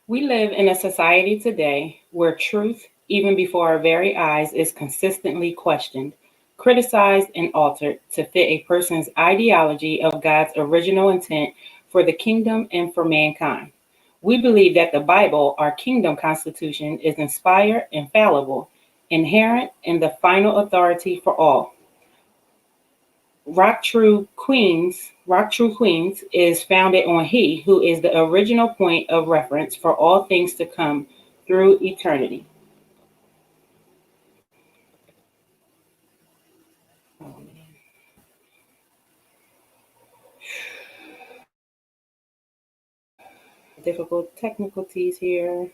We live in a society today where truth, even before our very eyes, is consistently questioned, criticized, and altered to fit a person's ideology of God's original intent for the kingdom and for mankind. We believe that the Bible, our kingdom constitution, is inspired, infallible, inherent, and the final authority for all. Rock True Queens is founded on He, who is the original point of reference for all things to come through eternity. Difficult technicalities here.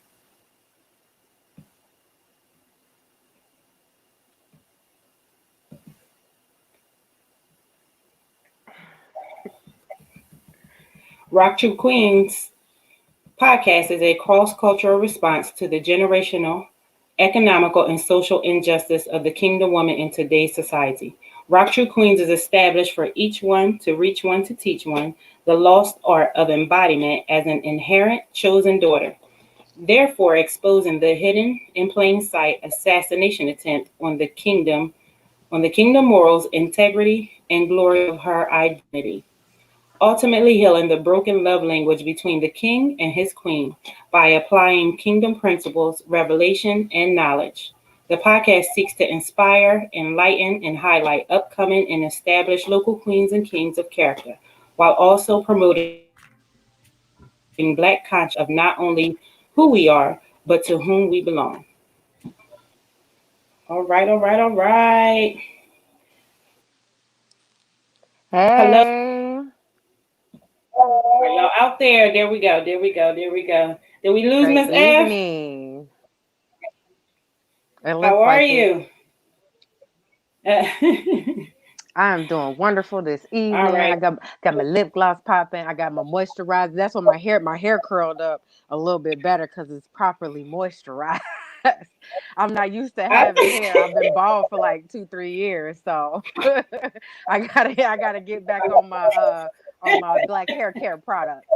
Rock True Queens podcast is a cross-cultural response to the generational, economical, and social injustice of the kingdom woman in today's society. Rock True Queens is established for each one to reach one to teach one the lost art of embodiment as an inherent chosen daughter, therefore exposing the hidden in plain sight assassination attempt on the kingdom morals, integrity, and glory of her identity, ultimately healing the broken love language between the king and his queen by applying kingdom principles, revelation, and knowledge. The podcast seeks to inspire, enlighten, and highlight upcoming and established local queens and kings of character, while also promoting Black conscious of not only who we are, but to whom we belong. All right. Hello. Hey, Are y'all out there? There we go. Did we lose great Miss F? evening. It How looks are like it. you? Uh, I am doing wonderful this all evening. right. I got my lip gloss popping. I got my moisturizer. That's why my hair curled up a little bit better because it's properly moisturized. I'm not used to having hair. I've been bald for like 2, 3 years, so I gotta get back on my black hair care products.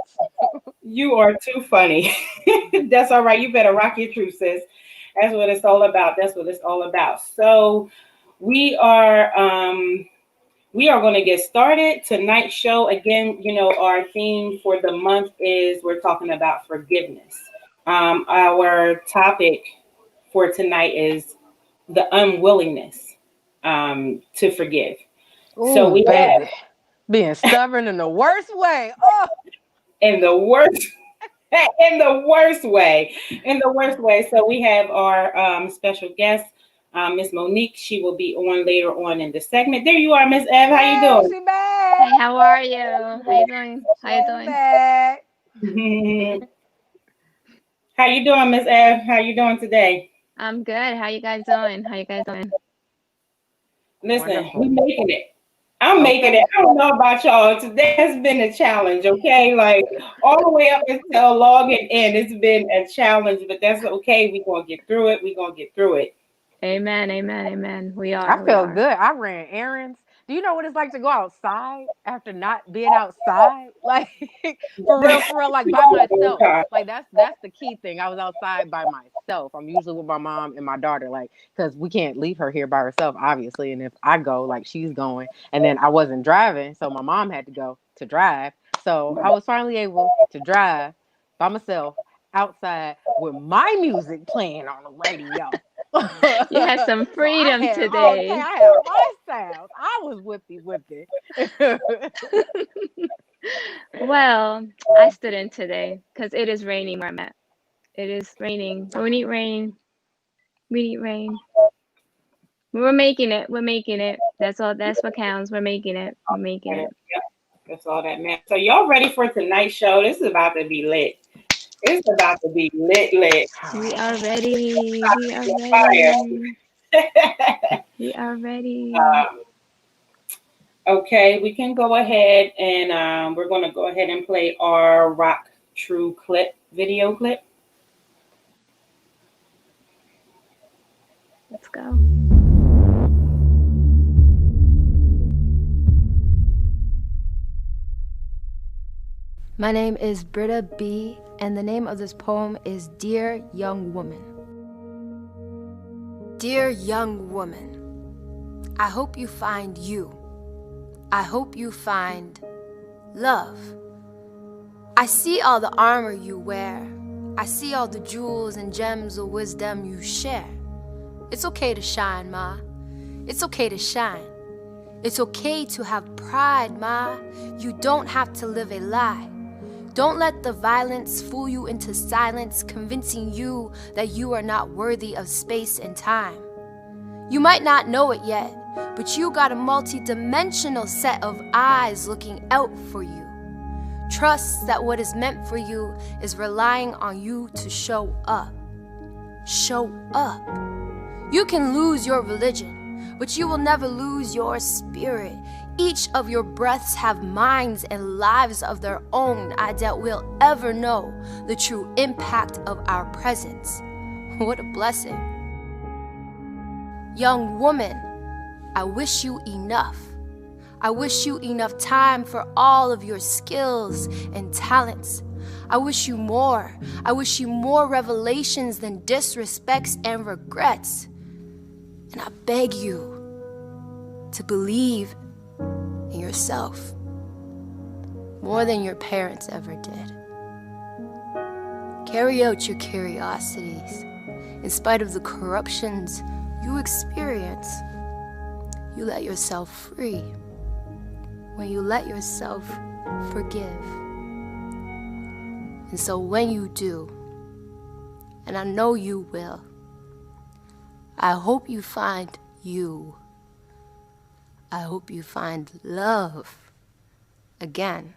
You are too funny. That's all right. You better rock your truth, sis. That's what it's all about. That's what it's all about. So we are going to get started. Tonight's show, again, our theme for the month is we're talking about forgiveness. Our topic for tonight is the unwillingness to forgive. So Ooh, we have baby, being stubborn in the worst way. Oh. in the worst in the worst way. So we have our special guest, Miss Monique. She will be on later on in the segment. There you are, Miss Ev. How Hey, you she back. Hey, how are you? How you doing? How you I'm doing? back. doing? How you doing, Miss Ev? How you doing today? I'm good. How you guys doing? How you guys doing? Listen, we Wonderful. making it. I'm making it. Okay. I don't know about y'all. Today has been a challenge, okay? Like all the way up until logging in, it's been a challenge, but that's okay. We're gonna get through it. We're gonna get through it. Amen. Amen. Amen. We I are. We felt are. good. I ran errands. Do you know what it's like to go outside after not being outside? Like for real, like by myself. Like that's the key thing. I was outside by myself. I'm usually with my mom and my daughter, like, because we can't leave her here by herself, obviously. And if I go, like she's going, and then I wasn't driving, so my mom had to go to drive. So I was finally able to drive by myself outside with my music playing on the radio. You had some So I freedom had today. I had my sounds. I was whippy. Well, I stood in today because it is raining where I'm at. It is raining. We need rain. We need rain. We're making it. We're making it. That's all. That's what counts. We're making it. We're making it. That's all that matters. So y'all ready for tonight's show? This is about to be lit. It's about to be lit. We are ready. We are Fire. ready. We are ready. um, okay, we can go ahead and we're gonna go ahead and play our Rock True clip, video clip. Let's go. My name is Britta B, and the name of this poem is Dear Young Woman. Dear young woman, I hope you find you. I hope you find love. I see all the armor you wear. I see all the jewels and gems of wisdom you share. It's okay to shine, ma. It's okay to shine. It's okay to have pride, ma. You don't have to live a lie. Don't let the violence fool you into silence, convincing you that you are not worthy of space and time. You might not know it yet, but you got a multi-dimensional set of eyes looking out for you. Trust that what is meant for you is relying on you to show up. Show up. You can lose your religion, but you will never lose your spirit. Each of your breaths have minds and lives of their own. I doubt we'll ever know the true impact of our presence. What a blessing. Young woman, I wish you enough. I wish you enough time for all of your skills and talents. I wish you more. I wish you more revelations than disrespects and regrets. And I beg you to believe in yourself more than your parents ever did. Carry out your curiosities in spite of the corruptions you experience. You let yourself free when you let yourself forgive. And so when you do, and I know you will, I hope you find you. I hope you find love again.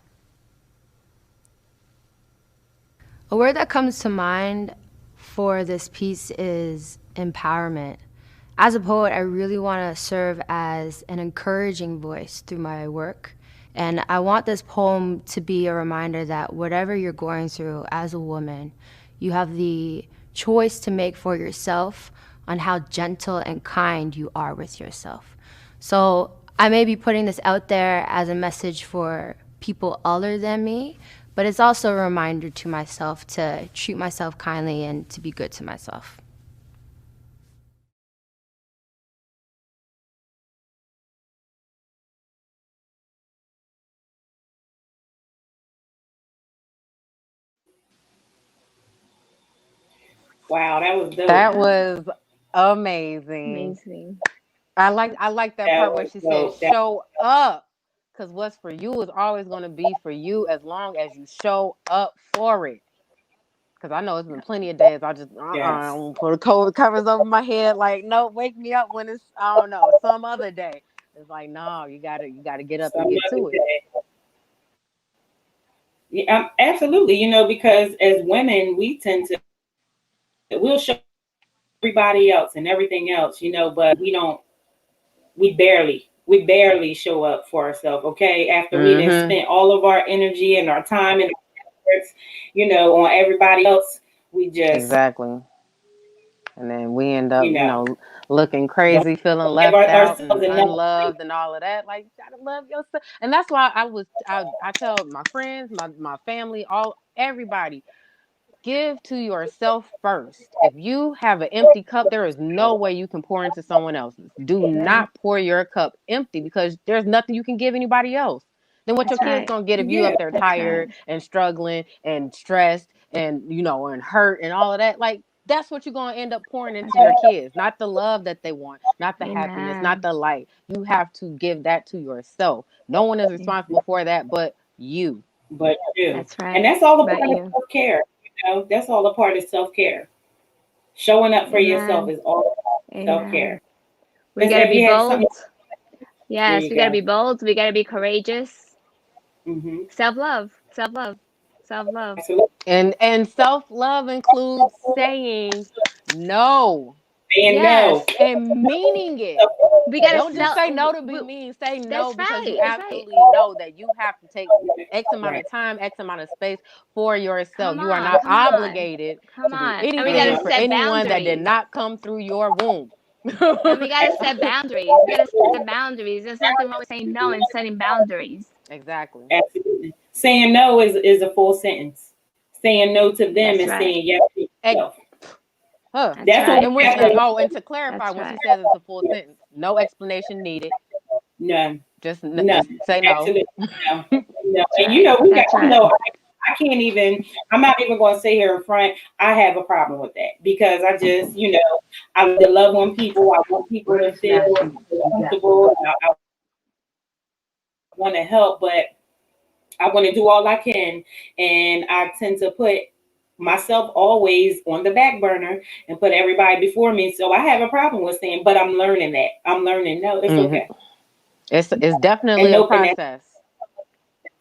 A word that comes to mind for this piece is empowerment. As a poet, I really want to serve as an encouraging voice through my work. And I want this poem to be a reminder that whatever you're going through as a woman, you have the choice to make for yourself on how gentle and kind you are with yourself. So I may be putting this out there as a message for people other than me, but it's also a reminder to myself to treat myself kindly and to be good to myself. Wow, that was dope. That was amazing. Amazing. I like that part where she said, dope. show up. Because what's for you is always going to be for you as long as you show up for it. Because I know it's been plenty of days I just Yes. put a cold covers over my head. Like, no, wake me up when it's, I don't know, some other day. It's like, no, you gotta get up and get to it. Yeah, absolutely. You know, because as women, we tend to, we'll show everybody else and everything else, you know, but we barely show up for ourselves. Okay. After we then spent all of our energy and our time and our efforts, you know, on everybody else, we just, Exactly. And then we end up, you know, looking crazy, feeling don't give left out ourselves and enough. unloved and all of that. Like, you gotta love yourself. And that's why I tell my friends, my family, everybody, give to yourself first. If you have an empty cup, there is no way you can pour into someone else's. Do not pour your cup empty because there's nothing you can give anybody else. Then what your That's kids right. gonna get if you up there That's tired right. and struggling and stressed and and hurt and all of that? Like, that's what you're gonna end up pouring into your kids. Not the love that they want, not the happiness, not Amen. the light. You have to give that to yourself. No one is responsible for that but you. But you. That's And right. that's all a But part of you. self-care. You know, that's all a part of self-care. Showing up for yourself Amen. is all about Amen. self-care. We Miss gotta Ed, be you had bold. something? There Yes, you we gotta go. be bold. We gotta be courageous. Mm-hmm. Self-love. Self-love. Self-love. Absolutely. And self-love includes saying no. And no. Yes. And meaning it. We gotta Don't just sell. say no to be mean. Say no That's because you right. That's right. absolutely know that you have to take X amount Right. of time, X amount of space for yourself. Come You are on. not Come on. obligated Come to do on. And we gotta anything for set anyone that did boundaries. not come through your womb. And we gotta set boundaries. We gotta set boundaries. There's nothing wrong with saying no and setting boundaries. Exactly. Absolutely. Saying no is a full sentence. Saying no to them That's is right. saying yes to yourself. Huh. That's That's right. what And we when have to and to clarify, That's when she right. says it's a full sentence, no explanation needed. none. Just None. say no. Absolutely. No. No. That's And right. we got, That's right. I can't even, I'm not even going to say here in front, I have a problem with that because I just, I love on people. I want people to feel comfortable. I want to help, but I want to do all I can. And I tend to put myself always on the back burner and put everybody before me. So I have a problem with saying, but I'm learning that. I'm learning, no, it's Mhm. okay. It's definitely And a open that. process.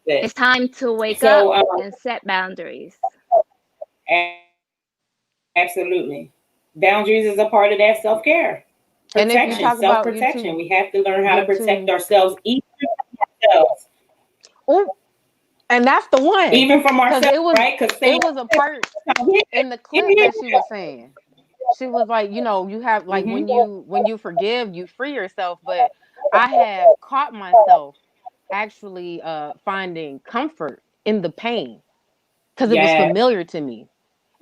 It's time to wake up So, and set boundaries. absolutely. Boundaries is a part of that self-care. And if you Protection, talk Yes. about self-protection. We have to learn how to protect ourselves, oh, and that's the one, even from because ourselves, right? Because it was a part in the clip that she was saying. She was like, you have like hmm when you forgive, you free yourself. But I had caught myself actually finding comfort in the pain because it was Yeah, familiar to me.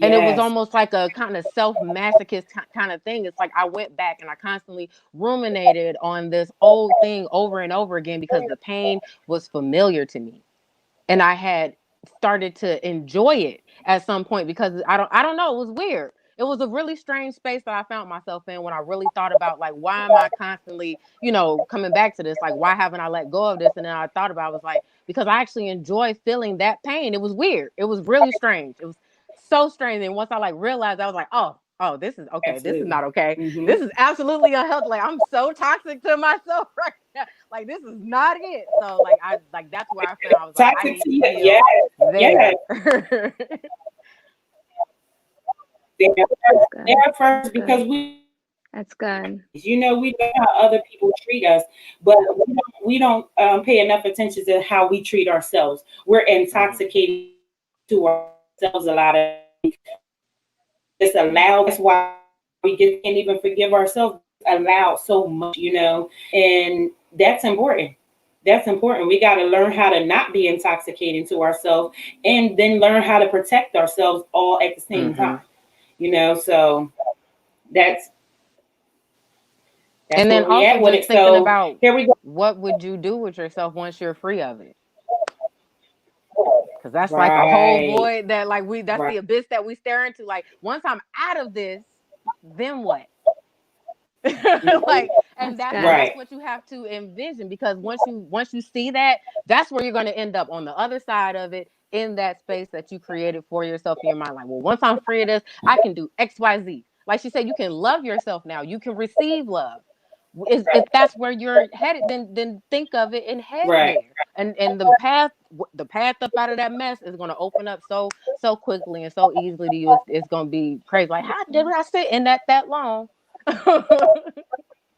And it was yes, almost like a kind of self-masochist kind of thing. It's like I went back and I constantly ruminated on this old thing over and over again because the pain was familiar to me. And I had started to enjoy it at some point because I don't know, it was weird. It was a really strange space that I found myself in when I really thought about like, why am I constantly, coming back to this? Like, why haven't I let go of this? And then I thought about it, I was like, because I actually enjoy feeling that pain. It was weird. It was really strange. It was so strange. And once I like realized, I was like, oh, this is okay. This is absolutely. not okay. hmm This is absolutely unhealthy. Like I'm so toxic to myself right now. Like this is not it. So like that's where I found I was like, I Toxic need to to you, yeah, heal yeah. there. They're, That's good. they're That's first good. because That's good. we know how other people treat us, but we don't pay enough attention to how we treat ourselves. We're Mhm. intoxicated to ourselves a lot of just allow. That's why can't even forgive ourselves. Allow so much, and that's important. That's important. We got to learn how to not be intoxicating to ourselves, and then learn how to protect ourselves all at the same time. Mhm. So that's And then where we also at with just it. thinking So about here we go. what would you do with yourself once you're free of it? Because that's like a whole Right, void that like that's right, the abyss that we stare into. Like once I'm out of this, then what? Like, and That's that's good. right. what you have to envision, because once you see that, that's where you're going to end up, on the other side of it, in that space that you created for yourself in your mind. Like, well, once I'm free of this, I can do XYZ. Like she said, you can love yourself now, you can receive love. If that's where you're headed, then think of it and head Right. there. And the path up out of that mess is going to open up so quickly and so easily to you. It's going to be crazy. Like, how did I sit in that long?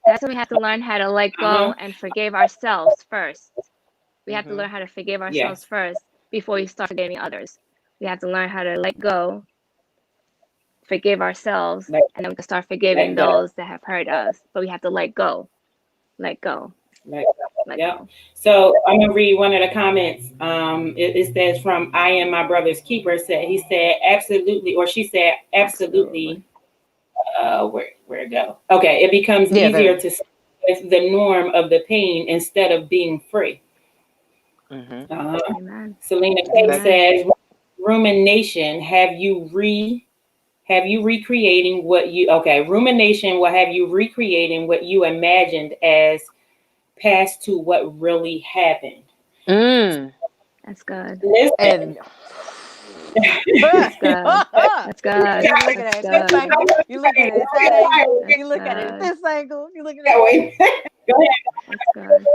That's when we have to learn how to let Uh-huh. go and forgive ourselves first. We have to Hmm. learn how to forgive ourselves Yes. first before we start forgiving others. We have to learn how to let go, forgive ourselves, Let, and then we can start forgiving let go. those that have hurt us. But we have to let go, let go, Let go. let Yep. go. So I'm gonna read one of the comments. It says from I am my brother's keeper. He said absolutely, or she said absolutely. Absolutely. Where it go? Okay, it becomes Yeah, easier there. to see as the norm of the pain instead of being free. Hmm. Uh, Amen. Selena K That. Amen. says rumination. Have you recreating what you okay? Rumination will have you recreating what you imagined as past to what really happened. Mm. That's good. Listen. And That's good. That's good. you looking That's at it this good. angle, you looking at it that angle, That's you looking at it good. this angle, you looking at Yeah, it. wait. Go ahead. That's good.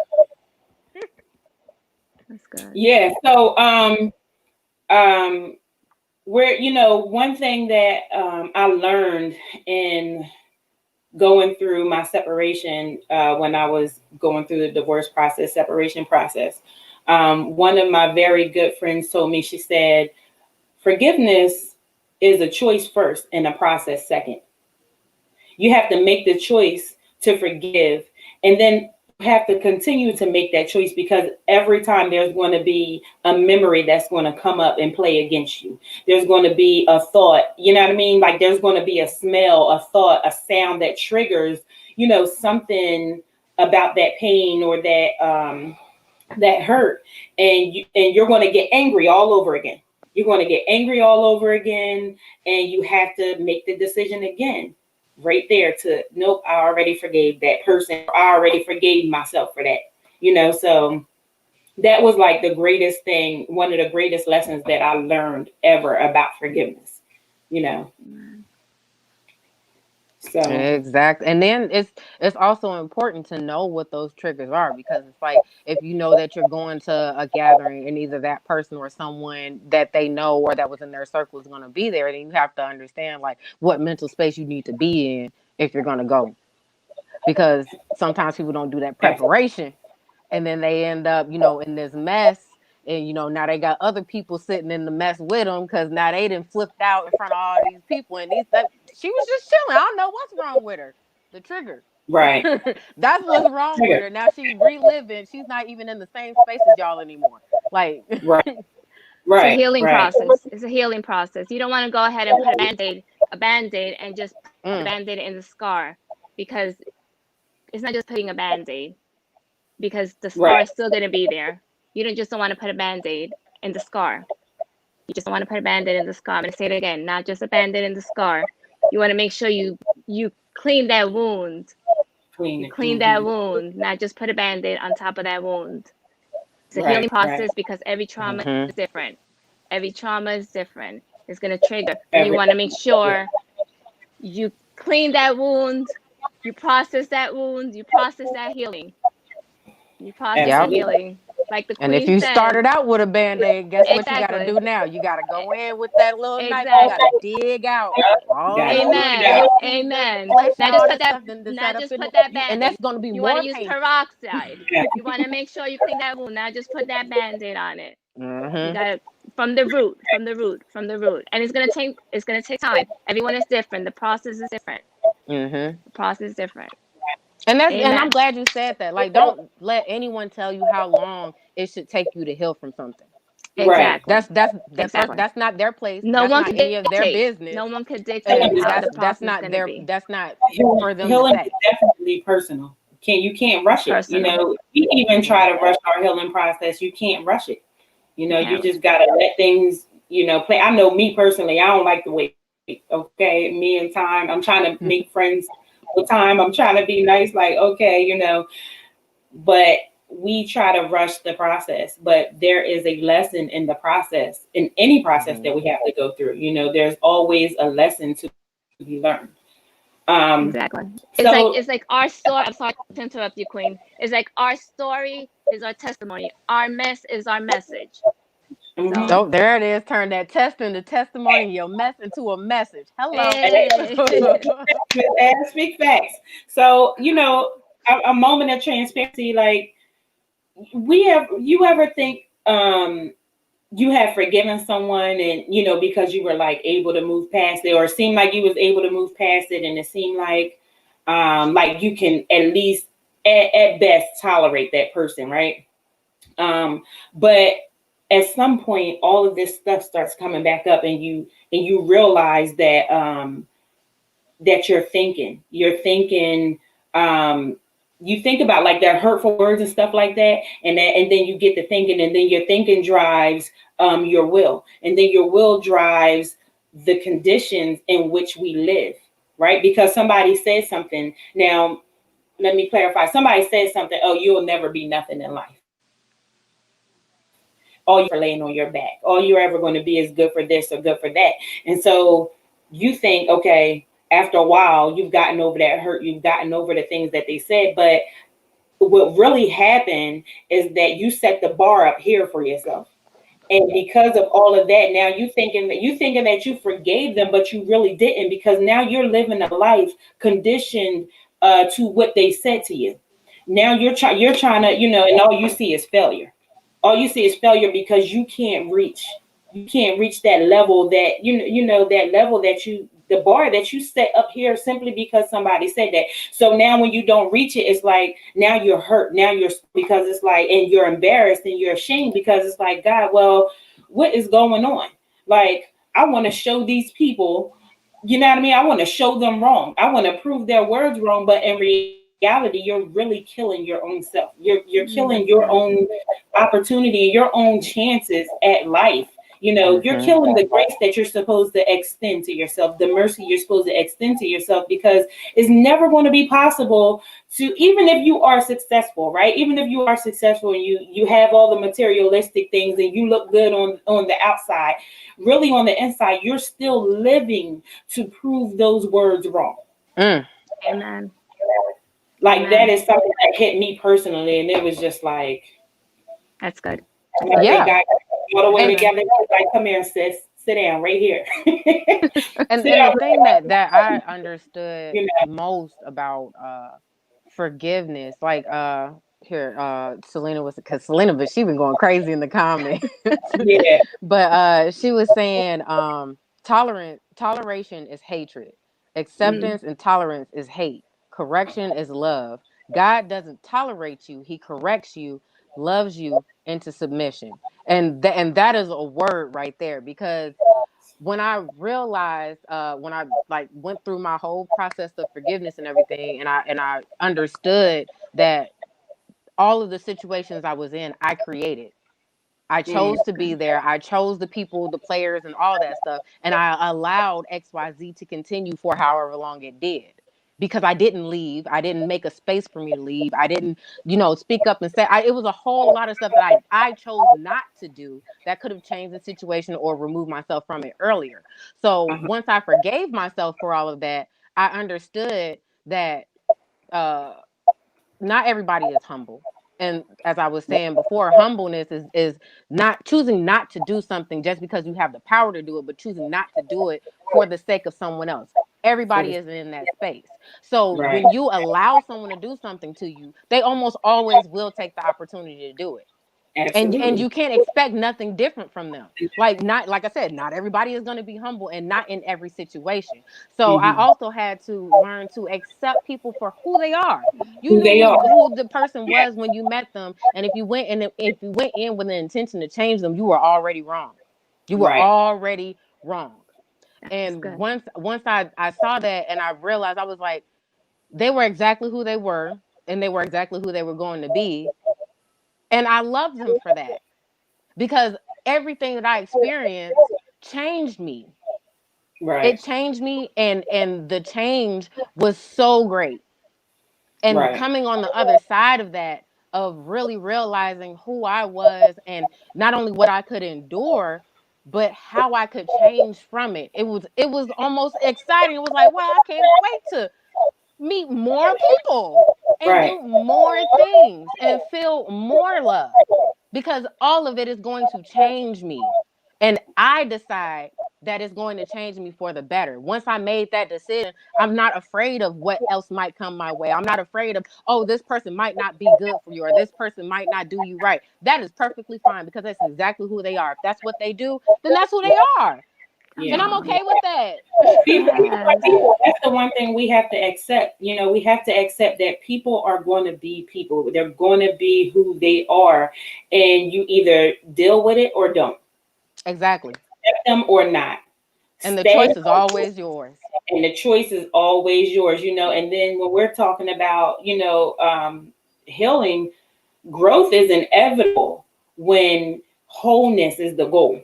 That's good. Yeah. So um where one thing that I learned in going through my separation, when I was going through the divorce process, separation process, one of my very good friends told me, she said, forgiveness is a choice first and a process second. You have to make the choice to forgive, and then have to continue to make that choice, because every time there's going to be a memory that's going to come up and play against you. There's going to be a thought, you know what I mean? Like there's going to be a smell, a thought, a sound that triggers, something about that pain or that hurt, and you're going to get angry all over again. You're going to get angry all over again, and you have to make the decision again right there to, nope, I already forgave that person. I already forgave myself for that. So that was like the greatest thing, one of the greatest lessons that I learned ever about forgiveness. So exactly. And then it's also important to know what those triggers are, because it's like, if you know that you're going to a gathering and either that person or someone that they know or that was in their circle is going to be there, then you have to understand like what mental space you need to be in if you're going to go, because sometimes people don't do that preparation, and then they end up in this mess. And now they got other people sitting in the mess with them, because now they done flipped out in front of all these people, and she was just chilling. I don't know what's wrong with her. The trigger. right. That's what's wrong with her. Now she's reliving. She's not even in the same space as y'all anymore. Like Right. It's a healing Right. process. It's a healing process. You don't want to go ahead and put a band-aid and just put a band-aid in the scar, because it's not just putting a band-aid, because the scar is still going to be there. You don't want to put a band-aid in the scar. You just don't want to put a band-aid in the scar. I'm going to say it again, not just a band-aid in the scar. You want to make sure you clean that wound. Clean that wound, not just put a band-aid on top of that wound. It's a healing process, because every trauma is different. Every trauma is different. It's going to trigger. And you want to make sure you clean that wound, you process that wound, you process that healing. You process the healing. Like the queen and if you said, started out with a band-aid, guess what you got to do now? You got to go in with that little knife. You got to dig out. Amen. Not just put that band-aid. And that's going to be you more want to use peroxide. You want to make sure you clean that wound. Not just put that band-aid on it. You got from the root. And it's gonna take time. Everyone is different. The process is different. The process is different. And I'm glad you said that. Like, don't let anyone tell you how long it should take you to heal from something. Exactly. That's not their place. No one can dictate. Their business. No one can dictate how the process is going to be. That's not for them healing to say. Is definitely personal. You can't rush it. We even try to rush our healing process. You can't rush it. You just gotta let things, play. I know me personally, I don't like to wait. Okay, me and time. I'm trying to make friends with time. I'm trying to be nice, like, okay, but we try to rush the process. But there is a lesson in the process, in any process that we have to go through. There's always a lesson to be learned. Exactly. It's like our story. I'm sorry to interrupt you, Queen. It's like our story is our testimony. Our mess is our message. So there it is. Turn that test into testimony, your mess into a message. Hello. And speak facts. So, a moment of transparency, like you ever think you have forgiven someone and, because you were like able to move past it, or it seemed like you was able to move past it, and it seemed like you can at least at best tolerate that person, right? But at some point, all of this stuff starts coming back up, and you realize that that you're thinking, you think about like that hurtful words and stuff like that, and then you get to thinking, and then your thinking drives your will, and then your will drives the conditions in which we live, right? Because somebody says something. Now, let me clarify. Somebody says something. Oh, you'll never be nothing in life. All you're laying on your back. All you're ever going to be is good for this or good for that. And so you think, okay, after a while, you've gotten over that hurt. You've gotten over the things that they said. But what really happened is that you set the bar up here for yourself. And because of all of that, now you thinking that you forgave them, but you really didn't, because now you're living a life conditioned to what they said to you. Now you're trying to, and all you see is failure. All you see is failure, because you can't reach that level that, that level that the the bar that you set up here simply because somebody said that. So now when you don't reach it, it's like now you're hurt. Now you're, because it's like, and you're embarrassed and you're ashamed because it's like, God, well, what is going on? Like, I want to show these people, you know what I mean? I want to show them wrong. I want to prove their words wrong. But in reality, you're really killing your own self. You're killing your own opportunity, your own chances at life. You know, you're killing the grace that you're supposed to extend to yourself, the mercy you're supposed to extend to yourself, because it's never going to be possible to, even if you are successful, right? Even if you are successful and you have all the materialistic things and you look good on the outside, really on the inside, you're still living to prove those words wrong. Amen. Like, Amen. that is something that hit me personally, and it was just like, That's good. Yeah. God, all the way And- together. Like, come here, sis, sit down right here. And Sit down the thing right that I understood You know. most about forgiveness, like here Selena was, because Selena, but she been going crazy in the comments. Yeah. But she was saying toleration is hatred, acceptance and tolerance is hate, correction is love. God doesn't tolerate you, he corrects you, loves you into submission. And that is a word right there, because when I realized, when I like went through my whole process of forgiveness and everything, and I understood that all of the situations I was in, I created. I chose to be there. I chose the people, the players, and all that stuff. And I allowed XYZ to continue for however long it did. Because I didn't leave. I didn't make a space for me to leave. I didn't, speak up and say, it was a whole lot of stuff that I chose not to do that could have changed the situation or removed myself from it earlier. So once I forgave myself for all of that, I understood that not everybody is humble. And as I was saying before, humbleness is not choosing not to do something just because you have the power to do it, but choosing not to do it for the sake of someone else. Everybody isn't in that space. So Right. when you allow someone to do something to you, they almost always will take the opportunity to do it. Absolutely. And you can't expect nothing different from them. Like I said, not everybody is going to be humble, and not in every situation. So I also had to learn to accept people for who they are. You Who knew they are. who the person was when you met them, and if you went in with an intention to change them, you were already wrong. You were Right. already wrong. That's And good. once I saw that, and I realized, I was like, they were exactly who they were, and they were exactly who they were going to be. And I loved them for that, because everything that I experienced changed me. Right. It changed me, and the change was so great. And Right. coming on the other side of that, of really realizing who I was, and not only what I could endure, but how I could change from it. It was almost exciting. It was like, wow, I can't wait to meet more people and Right. do more things and feel more love, because all of it is going to change me. And I decide that it's going to change me for the better. Once I made that decision, I'm not afraid of what else might come my way. I'm not afraid of, oh, this person might not be good for you, or this person might not do you right. That is perfectly fine, because that's exactly who they are. If that's what they do, then that's who they are. And I'm okay with that. People, that's the one thing we have to accept. We have to accept that people are going to be people. They're going to be who they are, and you either deal with it or don't. Exactly. Accept them or not. And the Stay, choice is always yours. and the choice is always yours. And then when we're talking about, healing, growth is inevitable when wholeness is the goal.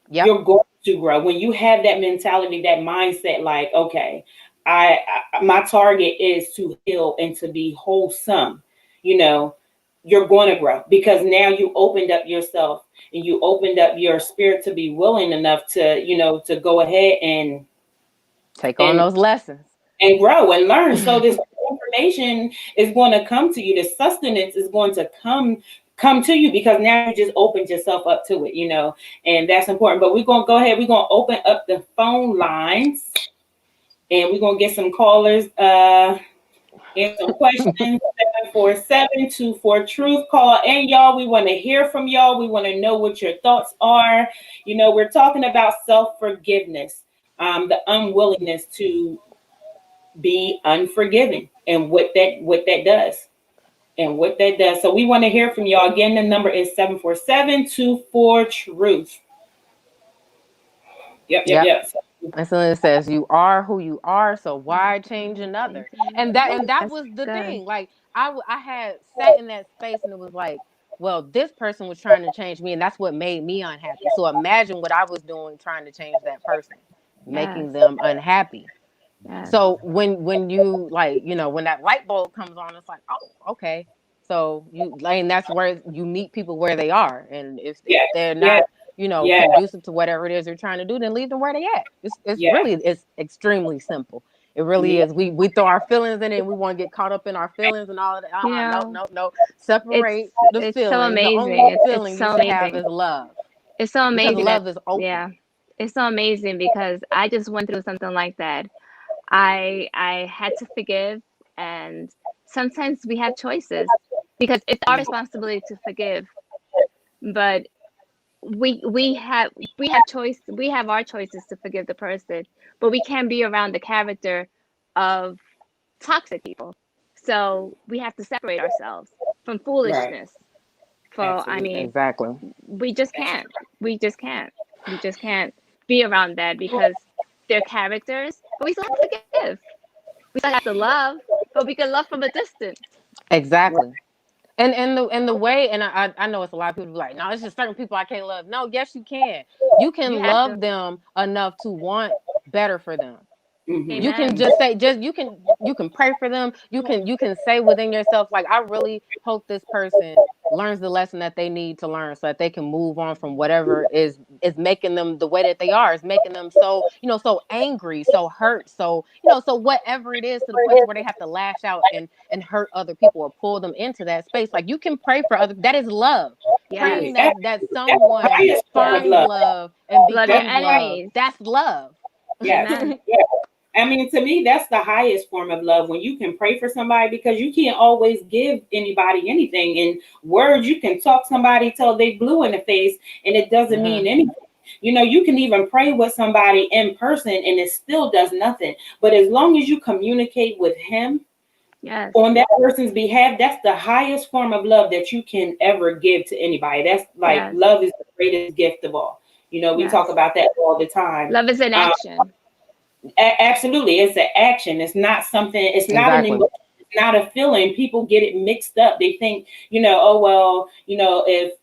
Yep. You're going to grow when you have that mentality, that mindset. Like, okay, I my target is to heal and to be wholesome. You're going to grow, because now you opened up yourself and you opened up your spirit to be willing enough to to go ahead and take on those lessons and grow and learn. So this information is going to come to you. The sustenance is going to come to you, because now you just opened yourself up to it, and that's important. But we're going to go ahead. We're going to open up the phone lines, and we're going to get some callers, and some questions. 747-24-TRUTH, call. And y'all, we want to hear from y'all. We want to know what your thoughts are. We're talking about self-forgiveness. the unwillingness to be unforgiving and what that does. And what that does. So we want to hear from y'all. Again, the number is 747-24-TRUTH. Yep. And so it says, you are who you are, so why change another? And that That's was the good. thing. Like I had sat in that space and it was like, well, this person was trying to change me and that's what made me unhappy. So imagine what I was doing trying to change that person, Yes. making them unhappy. Yes. So when you like, when that light bulb comes on, it's like, oh, okay. So and that's where you meet people where they are. And if they're not, Yeah. conducive to whatever it is they're trying to do, then leave them where they at. It's Yeah. really, it's extremely simple. It really Yeah. is. We throw our feelings in it and we want to get caught up in our feelings and all of that. You know, No. it's Separate the it's so feelings. The amazing. only It's feeling you so should have amazing. is love. It's so Because amazing that love is open. yeah, it's so amazing because I just went through something like that. I had to forgive, and sometimes we have choices because it's our responsibility to forgive, but we have we have our choices to forgive the person, but we can't be around the character of toxic people. So we have to separate ourselves from Right. foolishness. For I Absolutely. mean, Exactly. we just can't. We just can't. We just can't be around that because they're characters, but we still have to forgive. We still have to love, but we can love from a distance. Exactly. And the way, and I know it's a lot of people like, no, it's just certain people I can't love. No, yes you can. You You can have to. love them enough to want better for them. Mm-hmm. You can Amen. just say, you can pray for them. You can say within yourself, like, I really hope this person learns the lesson that they need to learn so that they can move on from whatever is making them the way that they are, is making them so, so angry, so hurt, so whatever it is, to the point to where they have to lash out and hurt other people or pull them into that space. Like, you can pray for other, that is love. Yes. Praying that That's the someone highest form of finds love. love and Love your becomes love, enemies. that's love. Yes. Amen. Yeah. I mean, to me, that's the highest form of love, when you can pray for somebody, because you can't always give anybody anything. In words, you can talk somebody till they blue in the face and it doesn't mean anything. You can even pray with somebody in person and it still does nothing. But as long as you communicate with him Yes. on that person's behalf, that's the highest form of love that you can ever give to anybody. That's like, Yes. love is the greatest gift of all. We talk Yes. about that all the time. Love is an action. Absolutely, it's an action. It's not something. It's not an Exactly. emotion. It's not a feeling. People get it mixed up. They think, oh well, if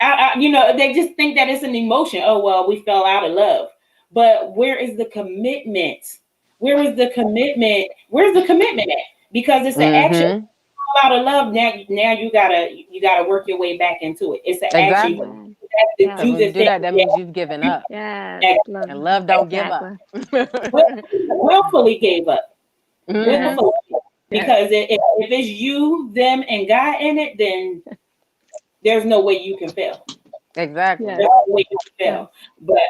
they just think that it's an emotion. Oh well, we fell out of love. But where is the commitment? Where is the commitment? Where's the commitment at? Because it's an action. Mm-hmm. Fall out of love. Now you gotta work your way back into it. It's an action. Exactly. Amen. You have to Yes. Because do when the you do thing. that, that means you've given up. Yes. Love. And love don't give up. Exactly. Willfully gave up. Mm-hmm. Willfully. Yes. Because if it's you, them, and God in it, then there's no way you can fail. Exactly. Yes. There's no way you can fail. But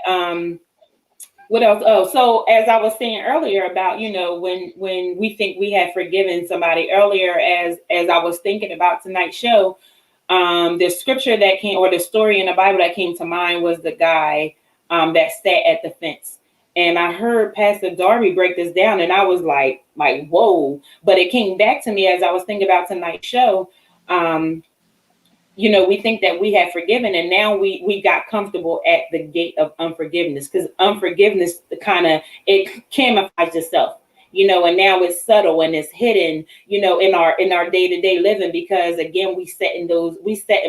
what else? Oh, so as I was saying earlier about, when we think we have forgiven somebody, earlier as I was thinking about tonight's show, the scripture that came, or the story in the Bible that came to mind, was the guy that sat at the fence. And I heard Pastor Darby break this down, and I was like, whoa. But it came back to me as I was thinking about tonight's show. We think that we have forgiven, and now we got comfortable at the gate of unforgiveness, because unforgiveness it camouflages itself, and now it's subtle and it's hidden, in our day-to-day living, because again, we set in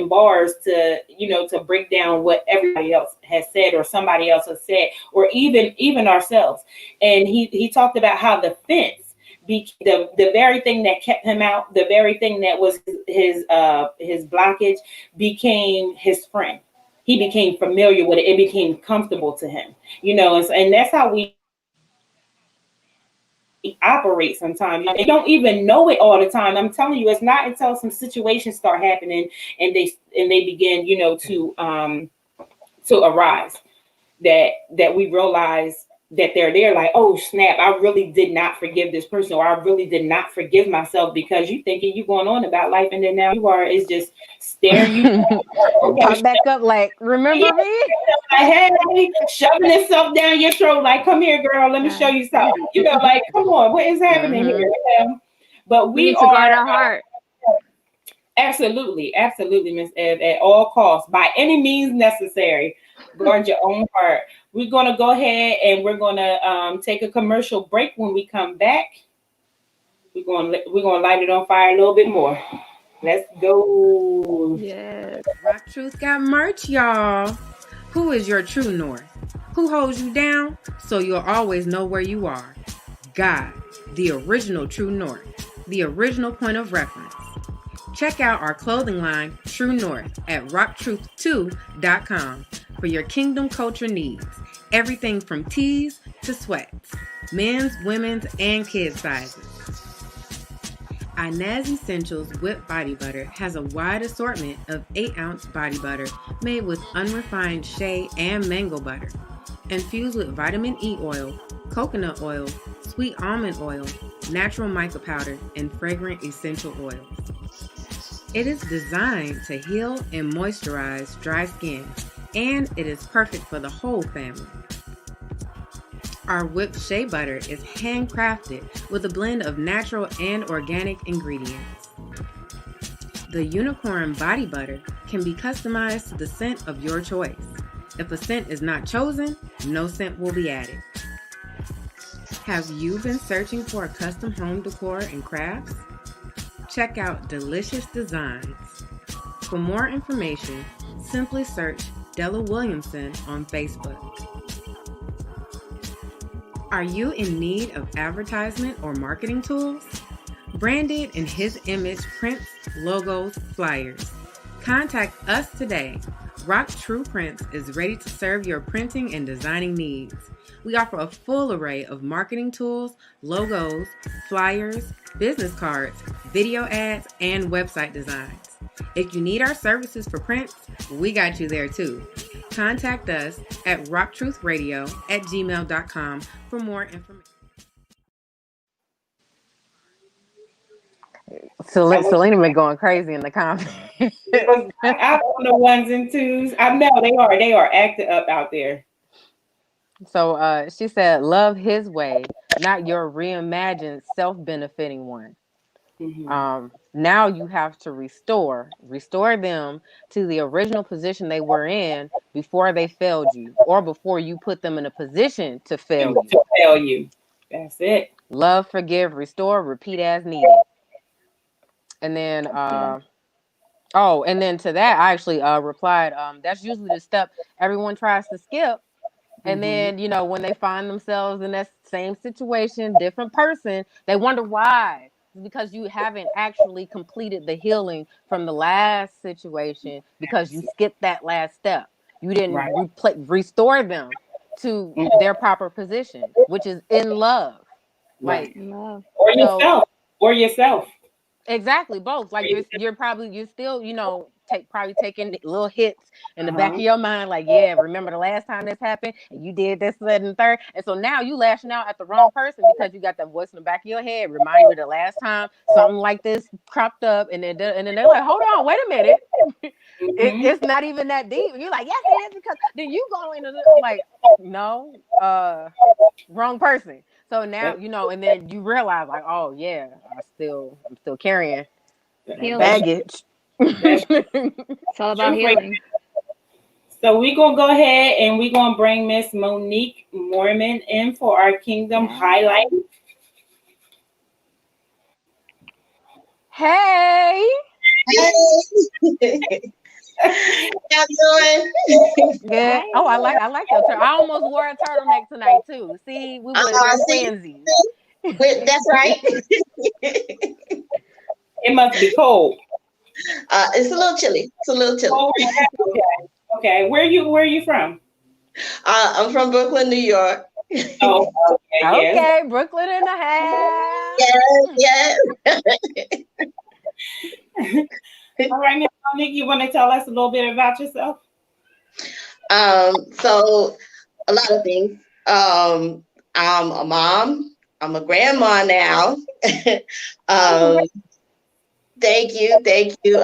bars to break down what everybody else has said, or somebody else has said, or even ourselves. And he talked about how the fence, the very thing that kept him out, the very thing that was his blockage, became his friend. He became familiar with it. It became comfortable to him, and that's how we operate sometimes. They don't even know it all the time. I'm telling you, it's not until some situations start happening and they begin, to arise, that we realize that they're there, like, oh snap, I really did not forgive this person, or I really did not forgive myself, because you thinking you going on about life, and then now you are is just staring you down. Okay, Pop back up like, remember me? like, hey, shoving itself down your throat, like, come here, girl, let me show you something. Like, come on, what is happening here? But We we need to guard are our heart. absolutely, Miss Ed, at all costs, by any means necessary, guard your own heart. We're gonna go ahead and we're gonna take a commercial break. When we come back, we're gonna light it on fire a little bit more. Let's go. Yes. Rock Truth got merch, y'all. Who is your true north? Who holds you down so you'll always know where you are? God, the original true north, the original point of reference. Check out our clothing line, True North, at RockTrueQueens.com for your kingdom culture needs. Everything from tees to sweats, men's, women's, and kids' sizes. Inez Essentials Whipped Body Butter has a wide assortment of 8-ounce body butter made with unrefined shea and mango butter, infused with vitamin E oil, coconut oil, sweet almond oil, natural mica powder, and fragrant essential oils. It is designed to heal and moisturize dry skin, and it is perfect for the whole family. Our whipped shea butter is handcrafted with a blend of natural and organic ingredients. The unicorn body butter can be customized to the scent of your choice. If a scent is not chosen, no scent will be added. Have you been searching for a custom home decor and crafts? Check out Delicious Designs. For more information, simply search Della Williamson on Facebook. Are you in need of advertisement or marketing tools? Branded in his image prints, logos, flyers. Contact us today. Rock True Prints is ready to serve your printing and designing needs. We offer a full array of marketing tools, logos, flyers, business cards, video ads, and website designs. If you need our services for prints, we got you there too. Contact us at rocktruthradio@gmail.com for more information. Selena been going crazy in the comments. Out on the ones and twos. I know they are acting up out there. So she said, love his way, not your reimagined self-benefiting one. Mm-hmm. Now you have to restore them to the original position they were in before they failed you, or before you put them in a position to fail you. That's it. Love, forgive, restore, repeat as needed. And then and then to that I actually replied, that's usually the step everyone tries to skip. And then, when they find themselves in that same situation, different person, they wonder why. It's because you haven't actually completed the healing from the last situation, because you skipped that last step. You didn't restore them to their proper position, which is in love. Right. Like, Love. Or yourself. Exactly, both. Like you're still, probably taking little hits in the back of your mind, like, yeah, remember the last time this happened and you did this, that, and the third. And so now you lashing out at the wrong person because you got that voice in the back of your head, remind you the last time something like this cropped up, and then they're like, hold on, wait a minute. It's not even that deep. And you're like, yes, it is, because then you go into like, no, wrong person. So now, and then you realize, like, oh yeah, I'm still carrying baggage. It's all about healing. So we're going to go ahead and we're going to bring Miss Monique Morman in for our Kingdom Highlight. Hey. How you doing? Good. Oh, I like your turtle. I almost wore a turtleneck tonight too. See, we would have been twinsies. That's right. It must be cold. It's a little chilly. Oh, okay. Where are you from? I'm from Brooklyn, New York. Oh, okay. Yes. Brooklyn in the house. Yes. All right, Miss Monique, you want to tell us a little bit about yourself? So a lot of things. I'm a mom. I'm a grandma now. um, thank you, thank you.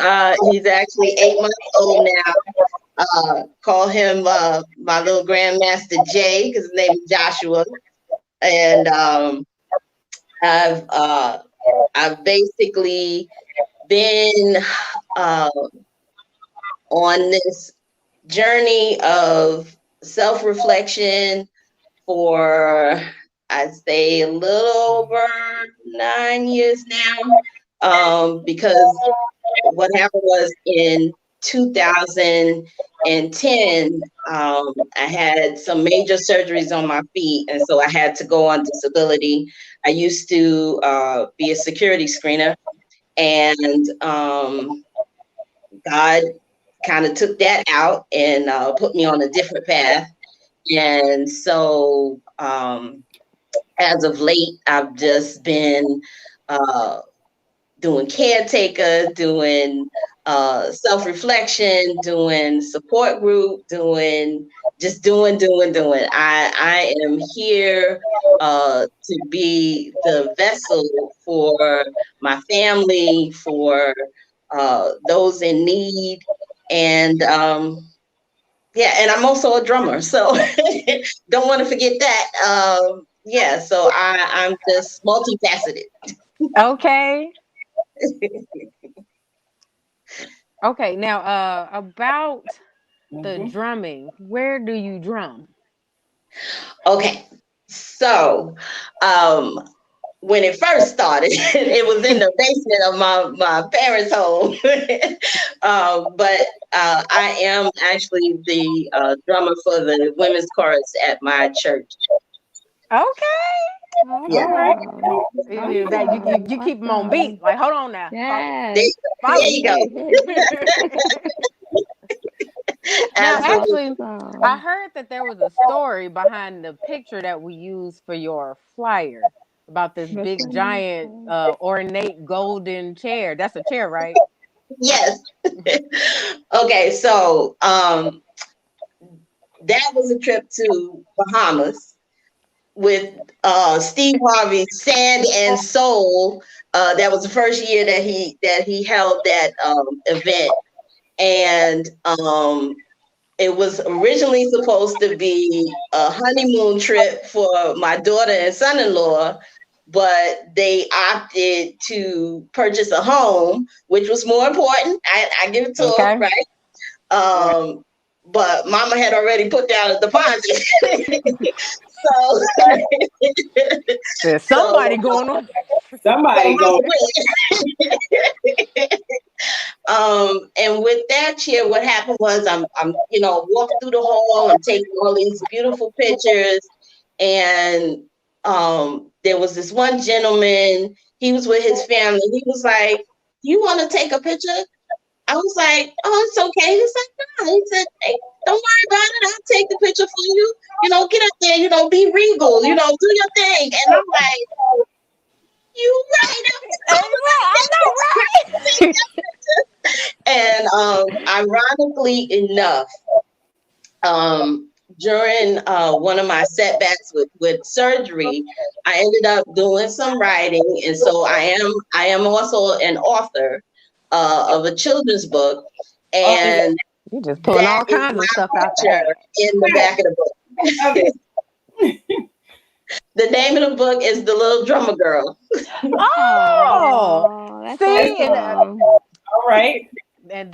He's actually 8 months old now. Call him my little grandmaster Jay because his name is Joshua. And I've I've basically been uh, on this journey of self-reflection for, I'd say, a little over 9 years now. Because what happened was in 2010, I had some major surgeries on my feet, and so I had to go on disability. I used to be a security screener, and God kind of took that out and put me on a different path. And so, as of late, I've just been doing caretaker, doing self-reflection, doing support group, doing just doing. I am here to be the vessel for my family, for those in need, and yeah, and I'm also a drummer, so don't want to forget that. Yeah, so I'm just multifaceted. Okay. Okay. Now, about the drumming, where do you drum? Okay, so when it first started, it was in the basement of my parents' home. But I am actually the drummer for the women's chorus at my church. Okay. Yeah. All right. Oh, That you keep them on beat. awesome. Like, hold on now. There, Yes. there Follow you go. me. Now, That's Absolutely. actually, I awesome. heard that there was a story behind the picture that we used for your flyer about this Which big one is giant that? ornate golden chair. That's a chair, right? Yes. Okay, so that was a trip to Bahamas with Steve Harvey's Sand and Soul. That was the first year that he held that event, and it was originally supposed to be a honeymoon trip for my daughter and son-in-law, but they opted to purchase a home, which was more important. I give it to them, Okay. right? But Mama had already put down a deposit, so There's so somebody going on. Somebody Mama go. went. And with that chair, what happened was I'm walking through the hall, I'm taking all these beautiful pictures, and there was this one gentleman, he was with his family. He was like, "You want to take a picture?" I was like, "Oh, it's okay." He was like, "No." He said, "Hey, don't worry about it. I'll take the picture for you. Get up there, be regal, do your thing." And I'm like, "You right?" Hey, I know, right? And ironically enough, during one of my setbacks with surgery, I ended up doing some writing, and so I am also an author of a children's book, and You just pulling that all is kinds of my stuff out the picture hat. in the back of the book. The name of the book is The Little Drummer Girl. Oh, Oh, that's see, awesome. All right. and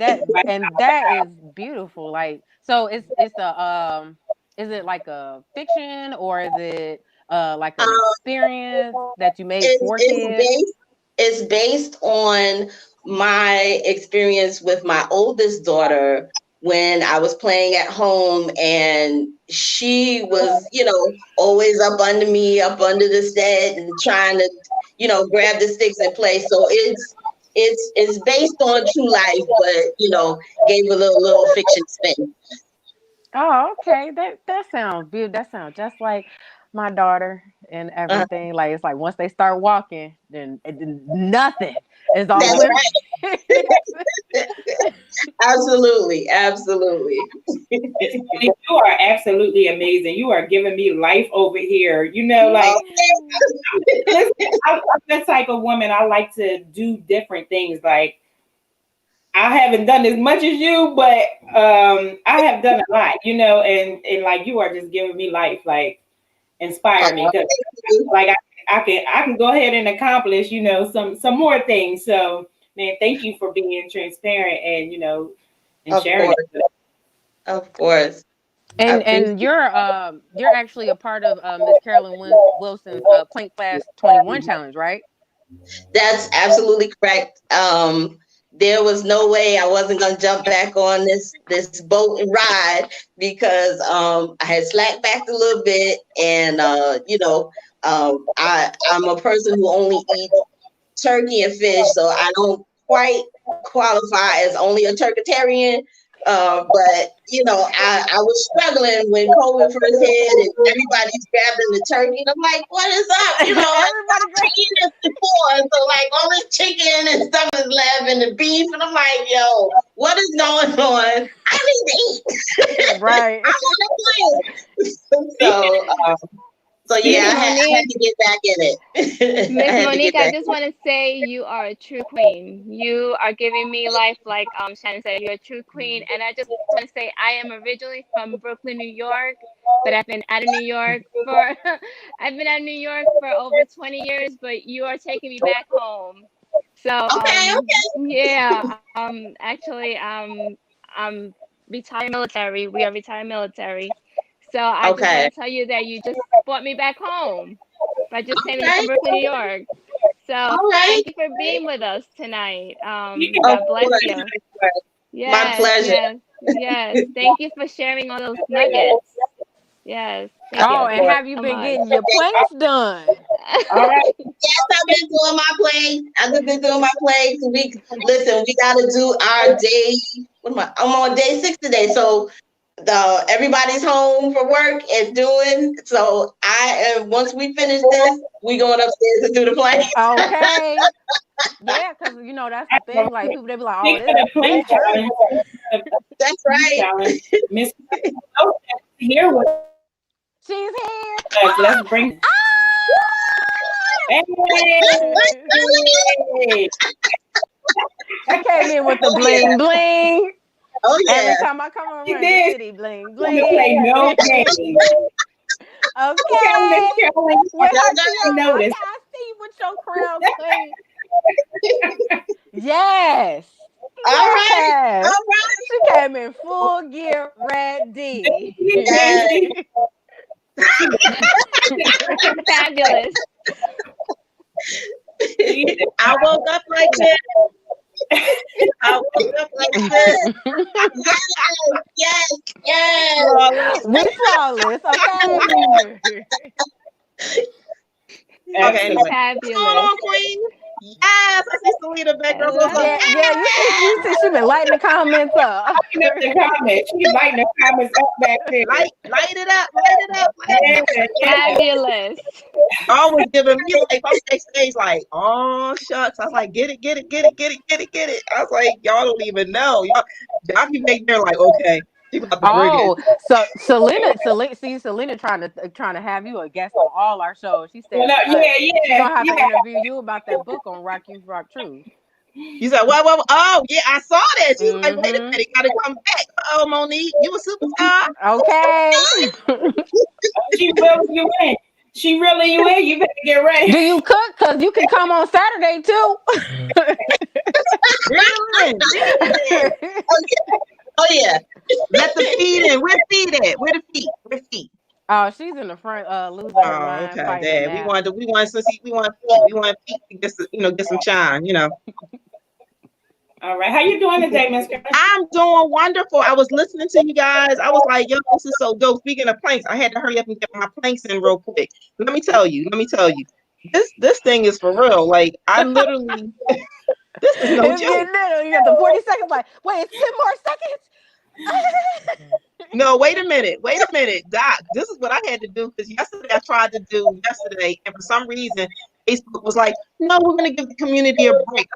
that is beautiful. Like, so it's a is it like a fiction or is it like Um, an experience that you made it's for it's kids? based it's based on my experience with my oldest daughter when I was playing at home, and she was, always up under me, up under the set, and trying to, grab the sticks and play. So it's based on true life, but gave a little fiction spin. Oh, okay. That sounds beautiful. That sounds just like my daughter and Uh, everything. Like, it's like once they start walking, then nothing is off that's limits. right. Absolutely, absolutely. You are absolutely amazing. You are giving me life over here. You know, like listen, I'm that type of woman. I like to do different things. Like I haven't done as much as you, but I have done a lot. You know, and like you are just giving me life, like inspire me because like I can go ahead and accomplish some more things. So man, thank you for being transparent and and Of sharing course, it. of course. I And appreciate. you're actually a part of Miss Carolyn Wilson's Plank Fast 21 challenge, right? That's absolutely correct. There was no way I wasn't gonna jump back on this boat and ride because I had slacked back a little bit, and I'm a person who only eats turkey and fish, so I don't quite qualify as only a turkitarian. But I was struggling when COVID first hit and everybody's grabbing the turkey, and I'm like, "What is up?" Everybody I've eaten this before, and so like all this chicken and stuff is left, and the beef, and I'm like, "Yo, what is going on? I need to eat. right. I want to play." So yeah, Miss I had Monique, to get back in it. I Miss had to Monique, get I back. just want to say you are a true queen. You are giving me life, like Shannon said. You're a true queen, and I just want to say I am originally from Brooklyn, New York, but I've been out of New York for I've been out of New York for over 20 years. But you are taking me back home. So Okay, yeah, actually I'm retired military. We are retired military. So I just want okay, to tell you that you just brought me back home by just saying you're okay, from Brooklyn, New York. So all right. thank you for being with us tonight. Of God bless course, you. my Yes, pleasure. yes, yes. Thank you for sharing all those nuggets. Yes, thank Oh, you Of and course. have you so been much. getting your planks done? All right. Yes, I've been doing my plays. I've been doing my plays. We got to do our day. What am I? I'm on day 6 today. So everybody's home for work and doing. So I am. Once we finish this, we going upstairs to do the play. Okay. Yeah, because that's the thing. Like people, they be like, "Oh, Speaking of the this plane church." challenge, That's plane right. challenge, Miss here with She's here. us. Let's bring. Hey, She came in with the Oh yeah. bling bling. Oh Every yeah. time I come you around the did. city, bling Want to play bling. no games? Okay, Miss Okay. Carolyn, With That's her right. tiara. Okay, notice. I see you with your crown queen. Yes. All right. All Yes. right. She came in full gear ready. Yes. Fabulous. I woke up like this. I woke up like this. Yes. Yes. Flawless. We flawless, okay? Okay, anyway. What's going Fabulous. on, Queen? Yes, I see Selena back I there. So, love Yeah, it. yeah, you see she been lighting the comments up. Lighting up the comments. She's lighting the comments up back there. light it up, light it up, light it Yeah, up. yeah. Fabulous. Always giving me like I'm backstage like, oh shucks. I was like, get it, get it, get it, get it, get it, get it. I was like, y'all don't even know. Y'all be making there like, okay, she about to bring it. Oh, so Selena trying to have you a guest on all our shows. She said she's Yeah. gonna have to interview you about that book on Rock You Rock Truth. You said, what? Oh, yeah, I saw that. She's like, wait a Mm-hmm. minute, gotta come back. Oh, Monique, you a superstar. Okay. She really you in. She really you in. You better get ready. Do you cook? Cause you can come on Saturday too. Really? Oh yeah. Let the feet in. Where feet at? Where the feet? Where feet? Oh, she's in the front loser Oh, line okay. fighting There. now. We want feet. We want feet to get some shine. All right. How you doing today, Miss Carolyn? I'm doing wonderful. I was listening to you guys. I was like, yo, this is so dope. Speaking of planks, I had to hurry up and get my planks in real quick. Let me tell you. This thing is for real. Like I literally this is no It's joke. getting little. You got the 40 seconds. Like, wait, it's 10 more seconds. No, wait a minute, Doc. This is what I had to do because yesterday I tried to do yesterday, and for some reason Facebook was like, "No, we're going to give the community a break."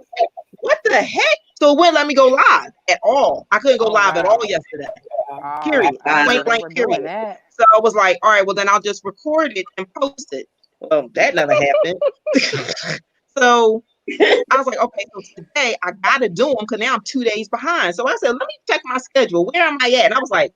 what the heck? So it wouldn't let me go live at all. I couldn't go live at all yesterday. Period. Point blank, period. So I was like, all right, well, then I'll just record it and post it. Well, that never happened. So I was like, okay, so today I got to do them because now I'm 2 days behind. So I said, let me check my schedule. Where am I at? And I was like,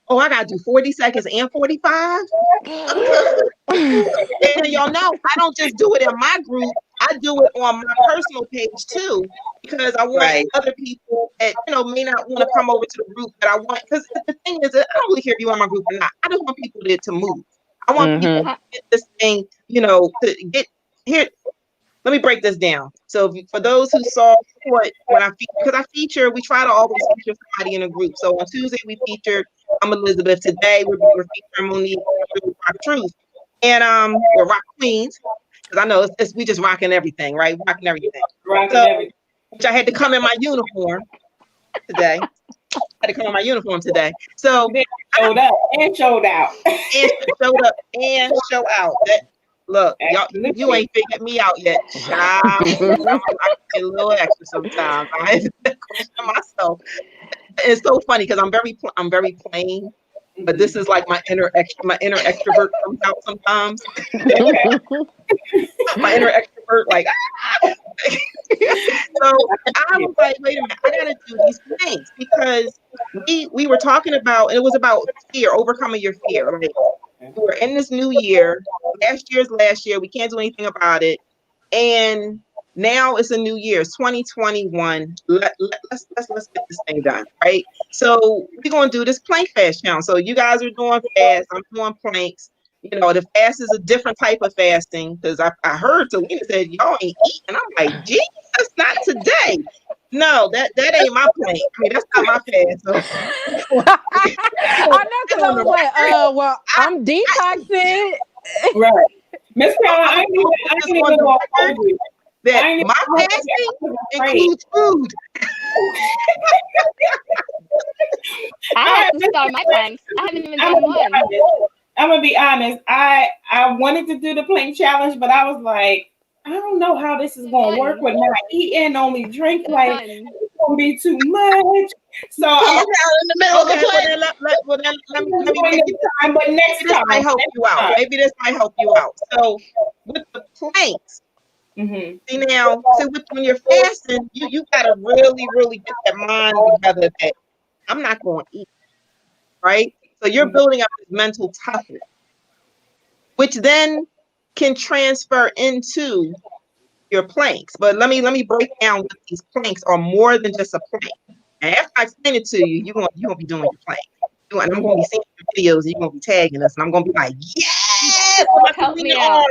oh, I got to do 40 seconds and 45. And y'all know, I don't just do it in my group. I do it on my personal page too, because I want other people that, may not want to come over to the group that I want. Because the thing is, I don't really care if you want my group or not. I just want people to move. I want people to get this thing, to get here. Let me break this down. So for those who saw what when we try to always feature somebody in a group. So on Tuesday we featured Elizabeth. Today we're featuring Monique RockTrueQueens and we're RockQueens because I know it's we just rocking everything, right? Rocking everything. Which I had to come in my uniform today. So showed up and showed out. And showed up and show out. Look, y'all, you ain't figured me out yet. I get a little extra sometimes. I have to question myself. It's so funny because I'm very plain, but this is like my inner extrovert comes out sometimes. My inner extrovert, like. So I was like, wait a minute, I gotta do these things because we were talking about, and it was about fear, overcoming your fear. Right? We're in this new year. Last year. We can't do anything about it. And now it's a new year. It's 2021. Let's get this thing done, right? So we're gonna do this plank fast challenge. So you guys are doing fast. I'm doing planks. The fast is a different type of fasting because I heard Talina said y'all ain't eating. I'm like, geez, that's not today. No, that ain't my plank. I mean, that's not my fast. So. I know because I was like, well, I'm detoxing. Right. Miss Carla, I ain't even walk over you. That my fasting includes food. I have to start my planks. I haven't even done one. I'm gonna be honest. I wanted to do the plank challenge, but I was like, I don't know how this is gonna work with not eating, only drink. Like it's gonna be too much. So I'm out in the middle of the plank. Let me take your time. But next time, might help you out. Maybe this might help you out. So with the planks. See now, when you're fasting, you gotta really get that mind together that I'm not going to eat, right? So you're building up this mental toughness, which then can transfer into your planks. But let me break down what these planks are more than just a plank. And after I explain it to you, you're gonna be doing your plank. And I'm gonna be seeing your videos, and you're gonna be tagging us, and I'm gonna be like, yes! Help me out.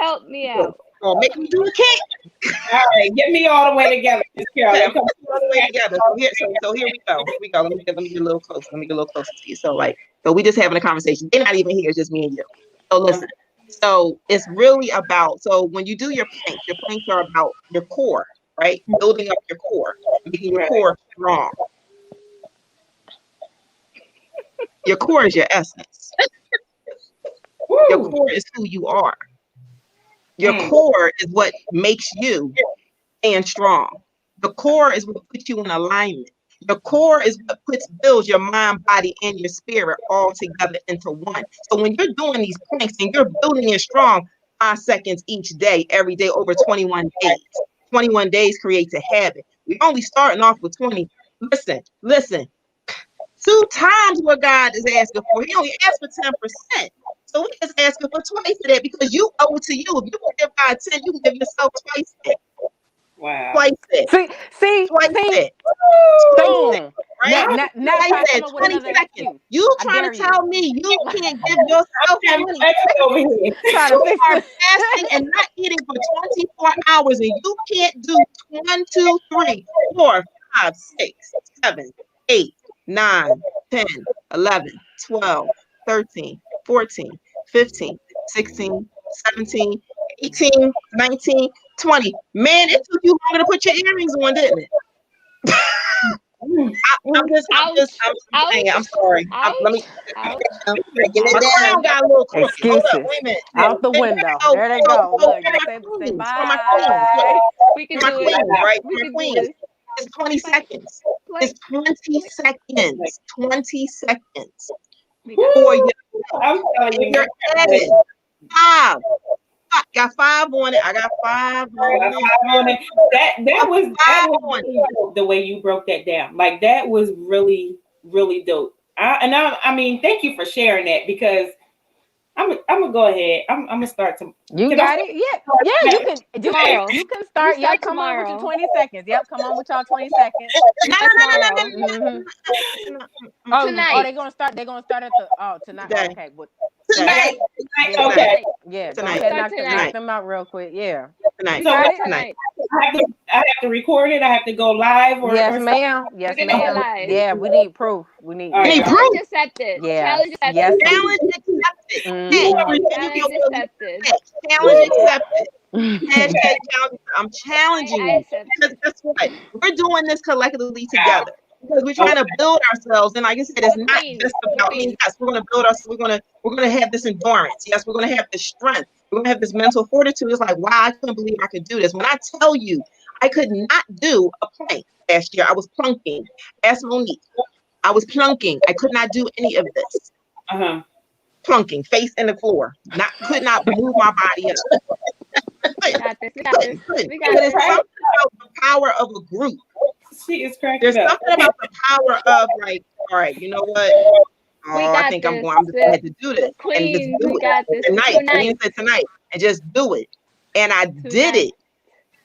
Help me out. Oh, make me do a kick. All right, get me all the way together. Yeah, all the way together. So here we go. Let me get a little closer. Let me get a little closer to you. So we just having a conversation. They're not even here. It's just me and you. So listen. So it's really about. So when you do your planks are about your core, right? Building up your core, making your core strong. Your core is your essence. Your core is who you are. Your core is what makes you stand strong. The core is what puts you in alignment. The core is what builds your mind, body, and your spirit all together into one. So when you're doing these planks and you're building it strong 5 seconds each day, every day over 21 days. 21 days creates a habit. We're only starting off with 20. Listen. 2 times what God is asking for. He only asked for 10%. So we just asking for twice of that because you owe it to you. If you can give God 10, you can give yourself twice that. Wow. Twice that. See. Twice that. Boom. Right? Now I said 20 seconds. You trying to tell me you can't give yourself 20 seconds? You are fasting and not eating for 24 hours and you can't do 1, 2, 3, 4, 5, 6, 7, 8, 9, 10, 11, 12, 13, 14, 15, 16, 17, 18, 19, 20. Man, it took you longer to put your earrings on, didn't it? I'm saying, I'm sorry. Let me Ouch. Breaking it my down. crown got a little crooked. Hold up, Excuses wait a minute. out the window. There they go. Look, just say For my queens. bye. We can For my do queens, it. right? For We my can do queens. this. It's 20 seconds. Like, It's 20 seconds. 20 seconds. we got For your, I'm telling you, your edit. 5. Got 5 on it. I got 5 on it. that was on really dope, the way you broke that down. Like that was really, really dope. I mean, thank you for sharing that because I'm gonna go ahead. I'm gonna start to. You Can got I it. Yeah. You can. tomorrow. You can start. We Yep. start Come on with your tomorrow. 20 seconds. Yep. Come on with y'all 20 seconds. We start tomorrow. Mm-hmm. Tonight. They're gonna start. They're gonna start at the. Oh, tonight. Today. Okay. But Tonight. yeah. Okay. Yeah. Go Tonight. ahead. Start Knock tonight. them out real quick. Yeah. Tonight. You got it. Tonight. I have to record it. I have to go live or Yes, something. ma'am. Yes, We're gonna go ma'am. live. Yeah. We need proof. We need. All right. Need Yeah. proof. Challenge accepted. Yeah. Challenge Yes. accepted. Challenge accepted. Mhm. Challenge accepted. Challenge accepted. Mm-hmm. Hashtag challenge. I'm challenging I you. accept Because it. guess what? We're doing this collectively together. Because we're trying to build ourselves. And like I said, it's not Queens. just about me. Yes, we're gonna build ourselves. We're gonna have this endurance. Yes, we're gonna have this strength. We're gonna have this mental fortitude. It's like, wow, I couldn't believe I could do this. When I tell you I could not do a plank last year, I was plunking. Ask Monique. I was plunking. I could not do any of this. Uh-huh. Plunking, face in the floor. Could not move my body up. We got this. We got this. We got But it's this. something about the power of a group. She is cracking There's up. something about the power of like, all right, you know what? We Oh, I got think this. I'm just glad to do this and just Queens, do we it got this. tonight. Tonight. Said tonight and just do it. And I did Tonight. it.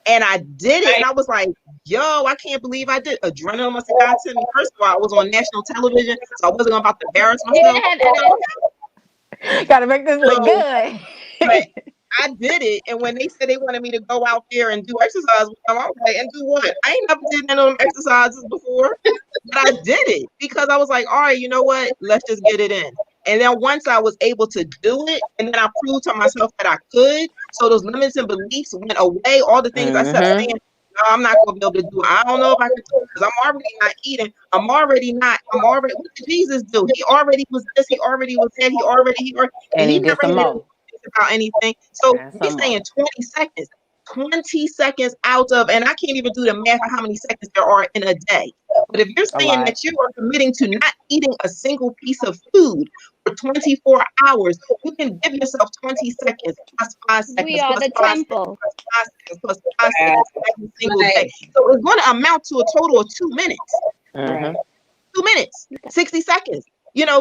And I did it. And I was like, yo, I can't believe I did. Adrenaline must have got to me. First of all, I was on national television, so I wasn't about to embarrass You myself. didn't have evidence. Gotta make this look good. But I did it, and when they said they wanted me to go out there and do exercise with them, I was like, and do what? I ain't never did none of them exercises before, but I did it because I was like, all right, you know what? Let's just get it in. And then once I was able to do it, and then I proved to myself that I could, so those limits and beliefs went away. All the things I kept saying, no, I'm not going to be able to do it. I don't know if I can do it because I'm already not eating. What did Jesus do? He already was this. He already was that. And he did never some had more. about anything. So And we're some saying 20 seconds. 20 seconds out of, and I can't even do the math of how many seconds there are in a day. But if you're A saying lot. that you are committing to not eating a single piece of food for 24 hours, you can give yourself 20 seconds plus 5 seconds. We are plus the 5 temple. seconds, plus 5 seconds, plus 5 seconds every single day. So it's going to amount to a total of 2 minutes. Mhm. 2 minutes, 60 seconds,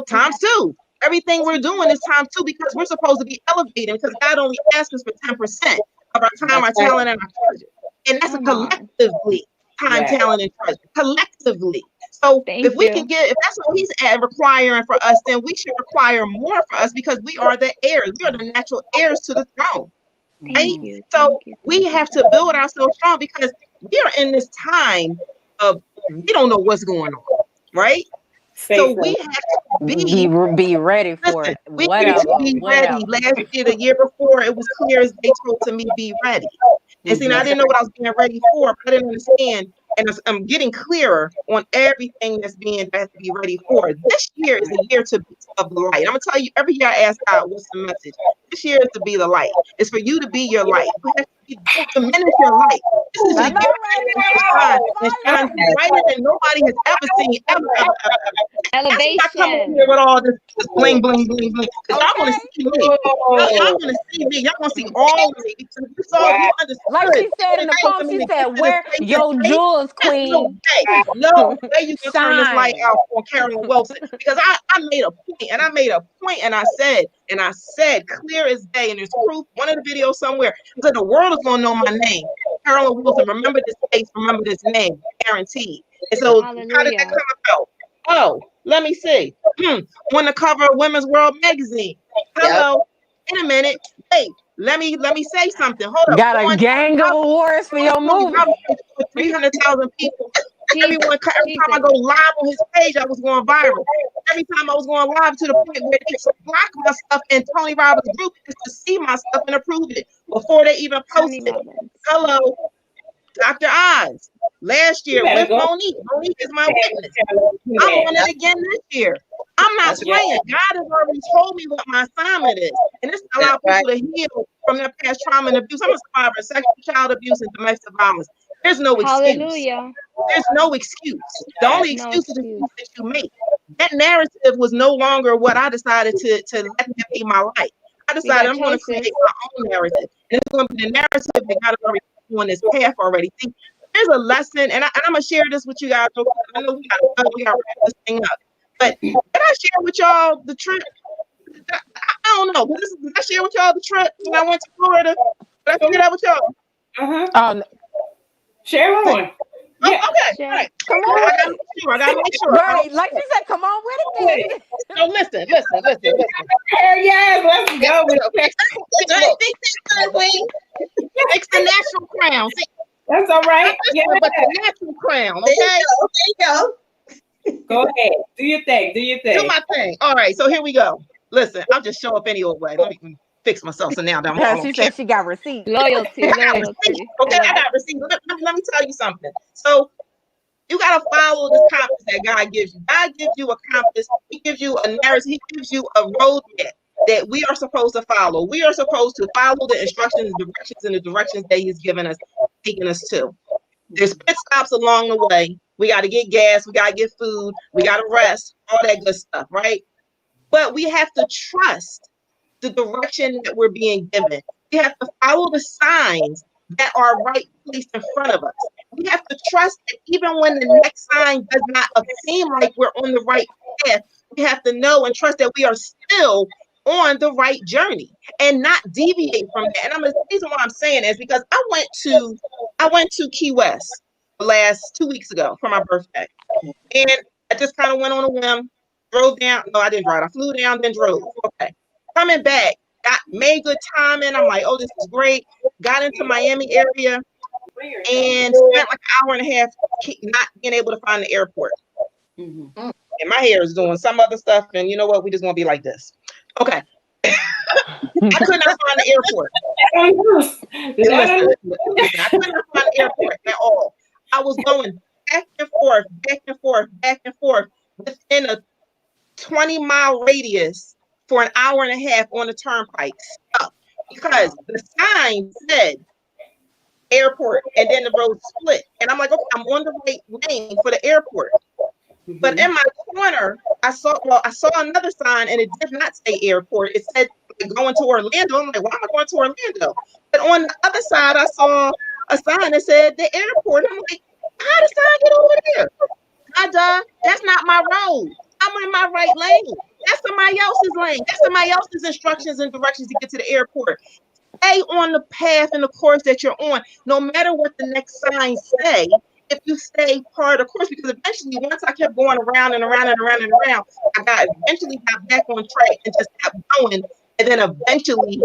times 2. Everything we're doing is times 2 because we're supposed to be elevating because God only asks us for 10% of our time, our talent, and our treasure. And that's a Come on. collectively time, Yeah. talent, and treasure. Collectively. So if we can if that's what he's requiring for us, then we should require more for us because we are the heirs. We are the natural heirs to the throne. Right? Thank you. So we have to build ourselves strong because we are in this time of we don't know what's going on, right? So we have to be ready for it. We Whatever. need to be ready. Last year, the year before, it was clear as they told to me, be ready. And see, now I didn't know what I was being ready for, but I didn't understand. And I'm getting clearer on everything that's to be ready for. This year is a year to be of the light. I'm gonna tell you, every year I ask God, what's the message? This year is to be the light. It's for you to be your light. You have to diminish your light. This is a year to shine and shine brighter than nobody has ever seen, ever. Elevation. That's why I come up here with all this bling, bling, bling, bling. Because y'all want to see me. Y'all want to see me. Y'all want to see all of me. Because if you saw, you understood. Like she said in the poem, she said, "Where your jewels, queen." No way you can turn this light out on Carolyn Wilson. Because I made a point, and I said, clear as day, and there's proof. One of the videos somewhere said the world is gonna know my name. Carolyn Wilson, remember this face, remember this name, guaranteed. And so how did that come about? Oh, let me see. On the cover of Women's World magazine. Hello. In a minute. Wait, let me say something. Hold up. Got a gang of awards for your movie. 300,000 people. Every time I go live on his page, I was going viral. Every time I was going live to the point where they block my stuff in Tony Robbins' group just to see my stuff and approve it before they even post it. Hello, Dr. Oz. last year with Monique. Monique is my witness. I'm on it again this year. I'm not playing. God has already told me what my assignment is. And this allows people to heal from their past trauma and abuse. I'm a survivor of sexual child abuse and domestic violence. There's no excuse. Hallelujah. There's no excuse. The only excuse is the excuse that you make. That narrative was no longer what I decided to let that be my life. I decided I'm going to create my own narrative. And it's going to be the narrative that God has already put on this path already. See, there's a lesson, and I'm going to share this with you guys. I know we got to wrap this thing up. But did I share with y'all the trip? I don't know. Did I share with y'all the trip when I went to Florida? Did I share that with y'all? Share on. Yeah. Okay. All right. Come on. I gotta make sure. Right. Like you said, come on with it. So listen. Yes, let's go with it. It's the natural crown. See, that's all right. Yeah, but the natural crown. Okay. There you go. Go ahead. Do your thing. Do my thing. All right. So here we go. Listen, I'll just show up any old way. Let me fix myself. So now that she said she got receipts. Loyalty. Okay, I got receipts. Let me tell you something. So you gotta follow the compass that God gives you. God gives you a compass. He gives you a narrative. He gives you a roadmap that we are supposed to follow. We are supposed to follow the instructions, the directions that He's given us, taking us to. There's pit stops along the way. We got to get gas. We got to get food. We got to rest. All that good stuff, right? But we have to trust the direction that we're being given. We have to follow the signs that are right placed in front of us. We have to trust that even when the next sign does not seem like we're on the right path, we have to know and trust that we are still on the right journey and not deviate from that. And the reason why I'm saying is because I went to Key West last 2 weeks ago for my birthday, and I just kind of went on a whim, drove down. No, I didn't drive. I flew down, then drove. Okay, coming back, made good timing. I'm like, oh, this is great. Got into Miami area and spent like an hour and a half not being able to find the airport. And my hair is doing some other stuff, and you know what? We just want to be like this. Okay. I could not find the airport. Listen, I could not find the airport at all. I was going back and forth within a 20-mile radius for an hour and a half on the turnpike stuck because the sign said airport and then the road split. And I'm like, okay, I'm on the right lane for the airport. But in my corner, I saw another sign and it did not say airport. It said going to Orlando. I'm like, why am I going to Orlando? But on the other side, I saw a sign that said the airport. I'm like, how did the sign get over there? That's not my road. I'm in my right lane. That's somebody else's lane. That's somebody else's instructions and directions to get to the airport. Stay on the path and the course that you're on, no matter what the next signs say. If you stay part of the course, because eventually, once I kept going around and around, I eventually got back on track and just kept going. And then eventually,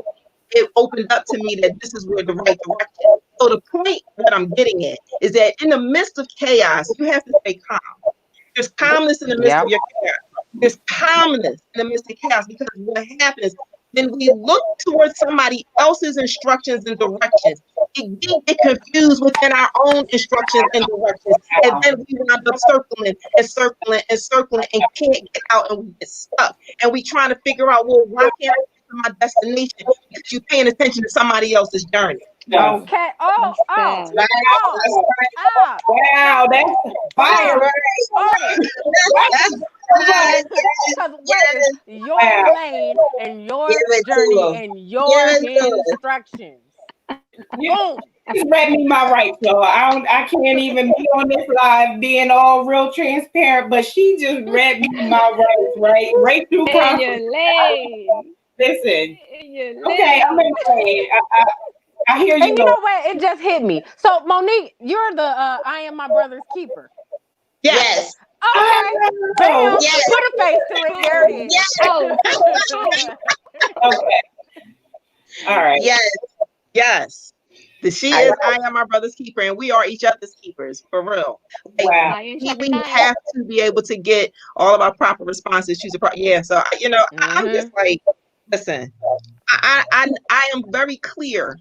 it opened up to me that this is where the right direction. So the point that I'm getting at is that in the midst of chaos, you have to stay calm. There's calmness in the midst of your chaos. There's calmness in the midst of chaos, because what happens when we look towards somebody else's instructions and directions, we get confused within our own instructions and directions, and then we wind up circling and can't get out, and we get stuck. And we trying to figure out, well, why can't I get to my destination? Because you're paying attention to somebody else's journey. Okay. Wow, that's fire. Because your lane and your journey and your instructions. You just read me my rights, so I can't even be on this live being all real transparent, but she just read me my rights, right through in your lane. Listen, In your lane. okay, I'm in the lane. I hear you. And you know what? It just hit me. So Monique, you're the I am my brother's keeper. Yes. Okay. Bam. Yes. Put a face to it. There it is. Yes. Okay. All right. Yes. She is I am my brother's keeper, and we are each other's keepers, for real. Wow. We have to be able to get all of our proper responses. So I'm just like, listen, I am very clear,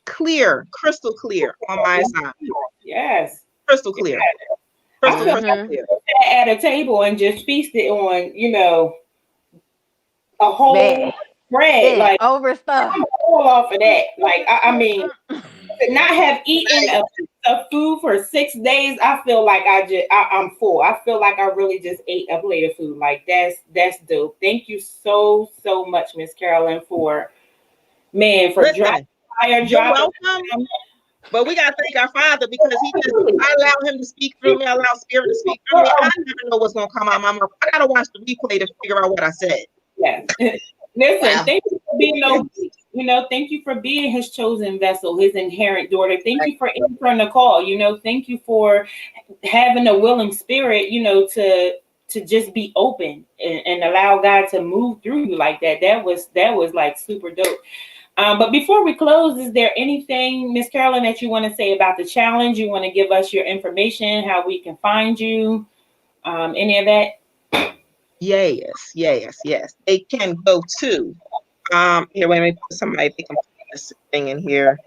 crystal clear on my assignment. Yes. Crystal clear. I feel Crystal clear. at a table and just feasted on, a whole bread. Like, over stuff. I'm all off of that. Like, I mean, to not have eaten a piece of food for 6 days, I feel like I'm full. I feel like I really just ate a plate of food. Like, that's dope. Thank you so much, Miss Carolyn, for dropping fire, you're welcome. But we gotta thank our Father because I allow him to speak through me, I allow Spirit to speak through me. I never know what's gonna come out of my mouth. I gotta watch the replay to figure out what I said. Yes. Listen, thank you for being thank you for being his chosen vessel, his inherent daughter. Thank you for answering the call. Thank you for having a willing spirit, to just be open and allow God to move through you like that. That was like super dope. But before we close, is there anything, Miss Carolyn, that you want to say about the challenge? You want to give us your information, how we can find you, any of that? Yes. They can go to here. Wait a minute. Somebody think I'm putting this thing in here.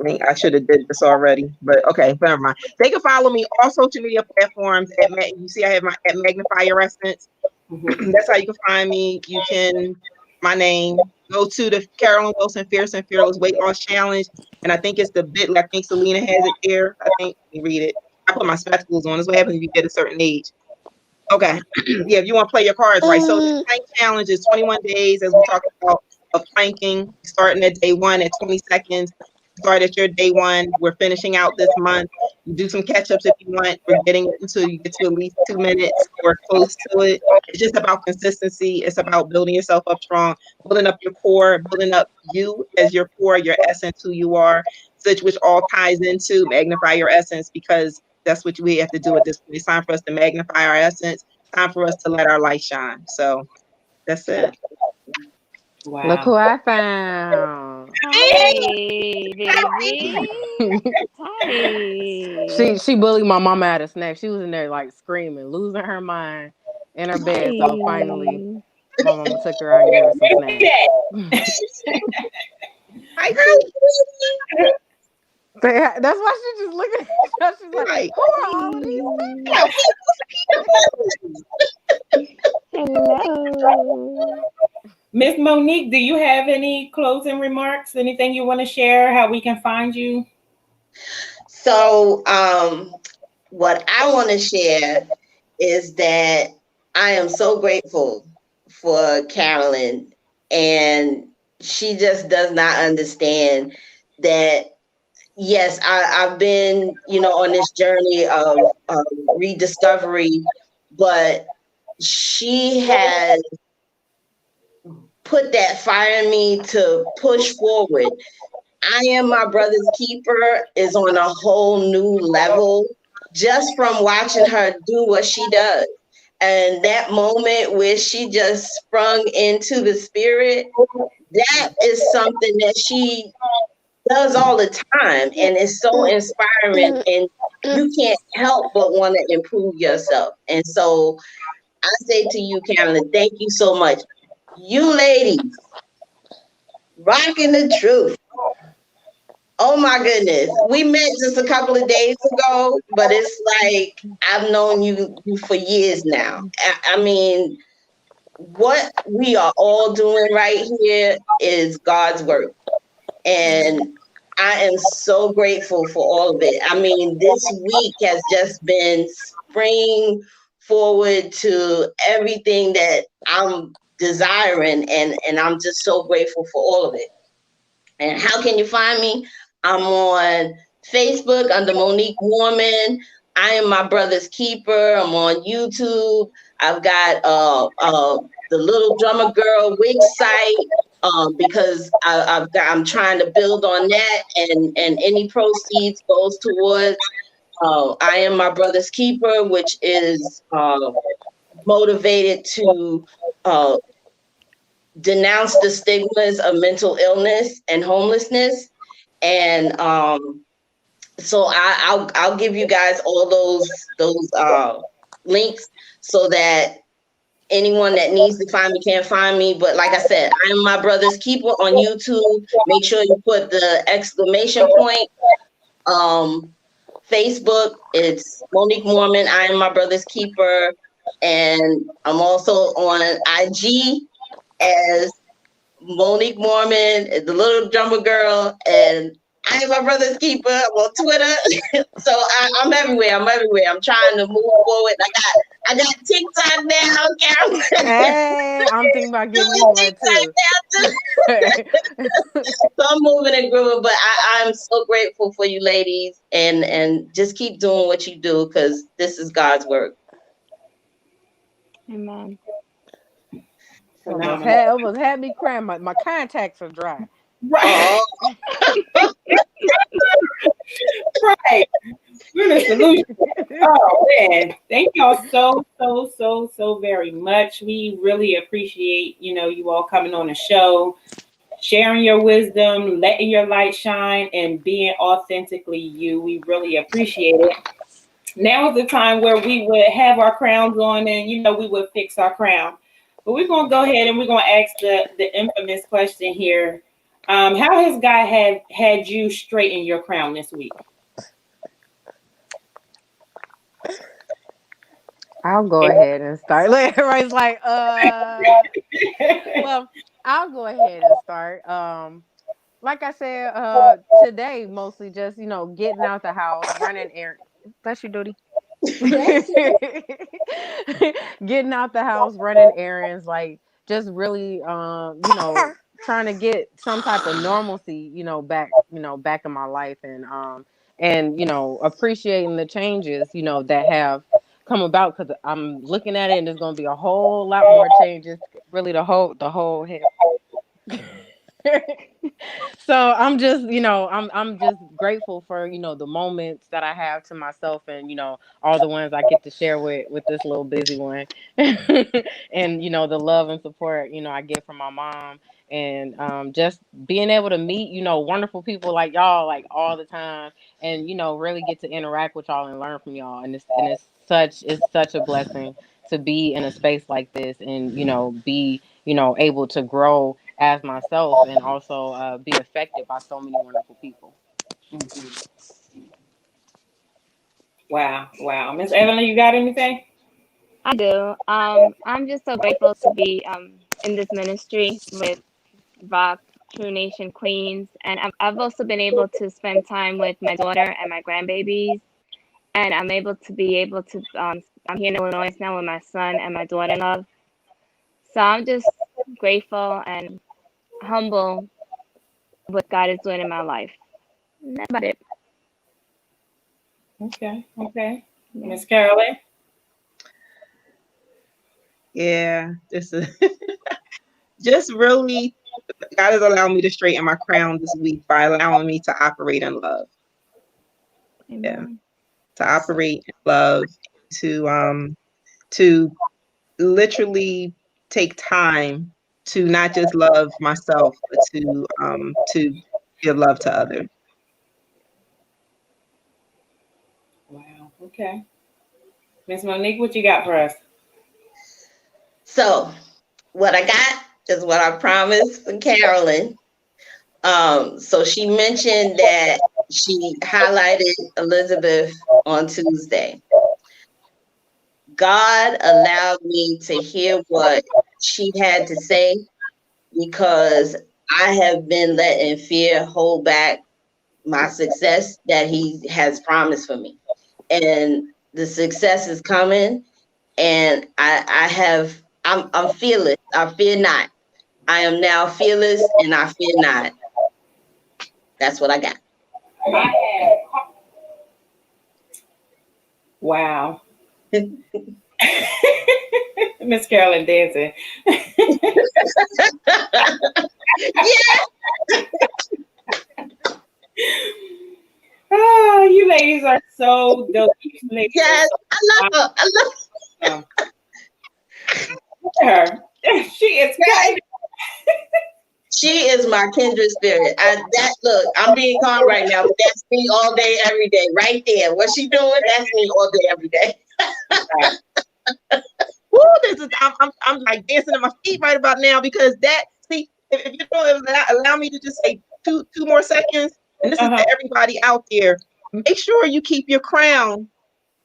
I should have did this already, but okay, never mind. They can follow me on social media platforms you see I have my at Magnify Your Essence. That's how you can find me. You can my name. Go to the Carolyn Wilson Fierce and Fearless Weight Loss Challenge, and I think it's the bit. I think Selena has it there. I think you read it. I put my spectacles on. This is what happens if you get a certain age. Okay, yeah. If you want to play your cards right, so the plank challenge is 21 days, as we talked about, of planking, starting at day 1 at 20 seconds. Start at your day 1. We're finishing out this month. You do some catch-ups if you want. We're getting it until you get to at least 2 minutes or close to it. It's just about consistency. It's about building yourself up strong, building up your core, building up you as your core, your essence, who you are, which all ties into Magnify Your Essence, because that's what we have to do at this point. It's time for us to magnify our essence. Time for us to let our light shine. So that's it. Wow. Look who I found. Hi, baby. Hi. She bullied my mama at a snack. She was in there like screaming, losing her mind in her bed. So finally, my mama took her out and gave her some snacks. That's why she just looking at she's like, who are all of these? Hello. Miss Monique, do you have any closing remarks? Anything you want to share? How we can find you? So, what I want to share is that I am so grateful for Carolyn, and she just does not understand that. Yes, I've been, on this journey of rediscovery, but she has put that fire in me to push forward. I Am My Brother's Keeper is on a whole new level just from watching her do what she does. And that moment where she just sprung into the spirit, that is something that she does all the time, and it's so inspiring, and you can't help but want to improve yourself. And so I say to you, Carolyn, thank you so much. You ladies, rocking the truth. Oh my goodness. We met just a couple of days ago, but it's like I've known you for years now. I mean, what we are all doing right here is God's work. And I am so grateful for all of it. I mean, this week has just been spring forward to everything that I'm desiring, and I'm just so grateful for all of it. And how can you find me? I'm on Facebook under Monique Morman. I Am My Brother's Keeper. I'm on YouTube. I've got the Little Drummer Girl wig site because I'm trying to build on that, and any proceeds goes towards I Am My Brother's Keeper, which is motivated to denounce the stigmas of mental illness and homelessness. And so I'll give you guys all those links so that anyone that needs to find me can find me. But like I said, I Am My Brother's Keeper on YouTube. Make sure you put the exclamation point. Facebook, it's Monique Morman. I am my brother's keeper. And I'm also on IG as Monique Morman, the little drummer girl, and I am my brother's keeper. I'm on Twitter. So I'm everywhere. I'm trying to move forward. I got TikTok now, Carol. Hey, I'm thinking about getting me one too. So I'm moving and grooving, but I'm so grateful for you ladies, and just keep doing what you do, because this is God's work. Amen. Almost had me crying. My contacts are dry. Right. Right. We're the solution. Oh man, thank y'all so very much. We really appreciate, you all coming on the show, sharing your wisdom, letting your light shine, and being authentically you. We really appreciate it. Now is the time where we would have our crowns on, and we would fix our crown. But we're gonna go ahead and we're gonna ask the infamous question here. How has God had you straighten your crown this week? I'll go ahead and start. Everybody's like, well, I'll go ahead and start. Like I said, today mostly just, getting out the house, running errands. Bless you, Duty. Getting out the house, running errands, like just really, trying to get some type of normalcy, back in my life, and appreciating the changes, that have come about, because I'm looking at it and there's going to be a whole lot more changes, really the whole head. So I'm just, I'm just grateful for, the moments that I have to myself, and, all the ones I get to share with this little busy one. And, the love and support, I get from my mom, and just being able to meet, wonderful people like y'all, like all the time, and, really get to interact with y'all and learn from y'all. And it's such a blessing to be in a space like this, and, be, able to grow as myself, and also be affected by so many wonderful people. Wow. Miss Evelyn, you got anything? I do. I'm just so grateful to be in this ministry with Rock True Nation Queens, and I've also been able to spend time with my daughter and my grandbabies, and I'm able to I'm here in Illinois now with my son and my daughter-in-law. So I'm just grateful and humble what God is doing in my life. And that's about it. Okay. Miss Carolyn? Yeah, this is just really, God has allowed me to straighten my crown this week by allowing me to operate in love. Amen. Yeah, to operate in love, to literally take time to not just love myself, but to give love to others. Wow. Okay. Miss Monique, what you got for us? So what I got is what I promised for Carolyn. So she mentioned that she highlighted Elizabeth on Tuesday. God allowed me to hear what she had to say, because I have been letting fear hold back my success that he has promised for me. And the success is coming, and I'm fearless. I fear not. I am now fearless, and I fear not. That's what I got. Wow. Miss Carolyn dancing. Yeah. Oh, you ladies are so dope. Yes, I love her. Look at her. She is kind. She is my kindred spirit. Look, I'm being calm right now, but that's me all day, every day, right there. What she doing? That's me all day, every day. Woo, I'm like dancing in my feet right about now, because if you don't allow me to just say two more seconds, and this is to everybody out there. make sure you keep your crown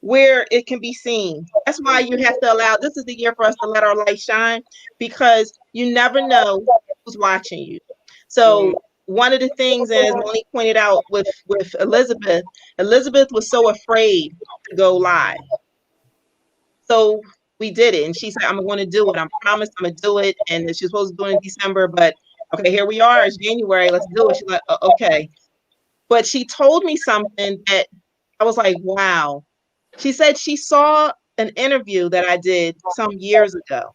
where it can be seen. That's why you have to allow, this is the year for us to let our light shine, because you never know who's watching you. So one of the things, as Monique pointed out with Elizabeth was so afraid to go live. So we did it. And she said, I'm going to do it. I promised I'm going to do it. And she's supposed to do it in December, but okay, here we are. It's January. Let's do it. She's like, okay. But she told me something that I was like, wow. She said she saw an interview that I did some years ago.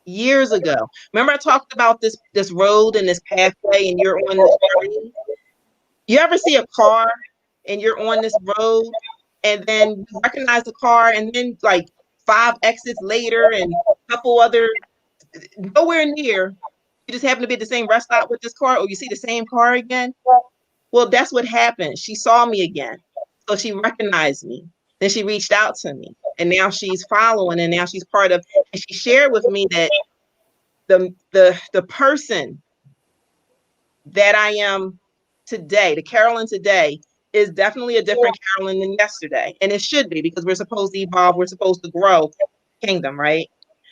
Years ago. Remember I talked about this road and this pathway and you're on this journey? You ever see a car and you're on this road and then you recognize the car and then like 5 exits later and a couple other, nowhere near, you just happen to be at the same rest stop with this car, or you see the same car again? Well, that's what happened. She saw me again. So she recognized me. Then she reached out to me. And now she's following, and now she's part of, and she shared with me that the person that I am today, the Carolyn today, is definitely a different Carolyn than yesterday. And it should be, because we're supposed to evolve, we're supposed to grow kingdom, right?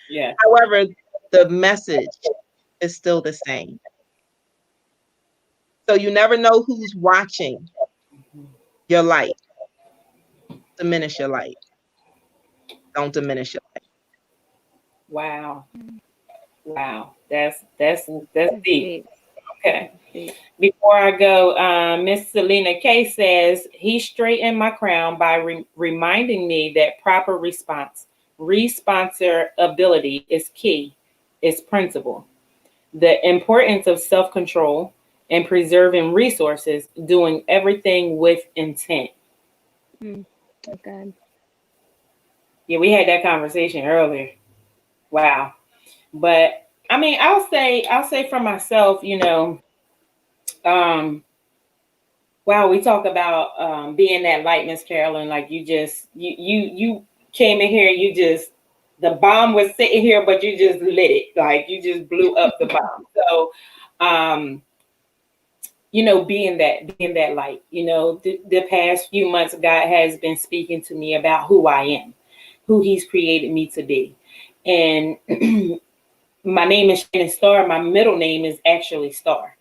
Yeah. However, the message is still the same. So you never know who's watching your light. Diminish your light. Don't diminish your light. Wow. Wow. That's deep. Okay. Before I go, Miss Selena K says, he straightened my crown by reminding me that proper responsibility is key, is principle. The importance of self-control and preserving resources, doing everything with intent. Okay. Yeah, we had that conversation earlier. Wow. But I mean, I'll say for myself, wow, we talk about being that light, Miss Carolyn. Like you came in here, the bomb was sitting here, but you just lit it. Like you just blew up the bomb. So being that light, the past few months, God has been speaking to me about who I am, who He's created me to be. And my name is Shannon Starr. My middle name is actually Starr.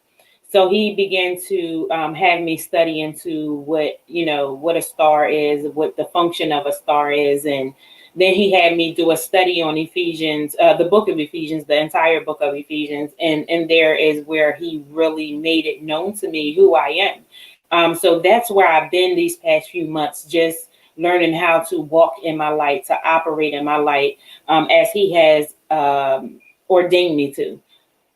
So He began to have me study into what a star is, what the function of a star is. And then He had me do a study on Ephesians, the book of Ephesians, the entire book of Ephesians. And there is where He really made it known to me who I am. So that's where I've been these past few months, just learning how to walk in my light, to operate in my light, as He has ordained me to.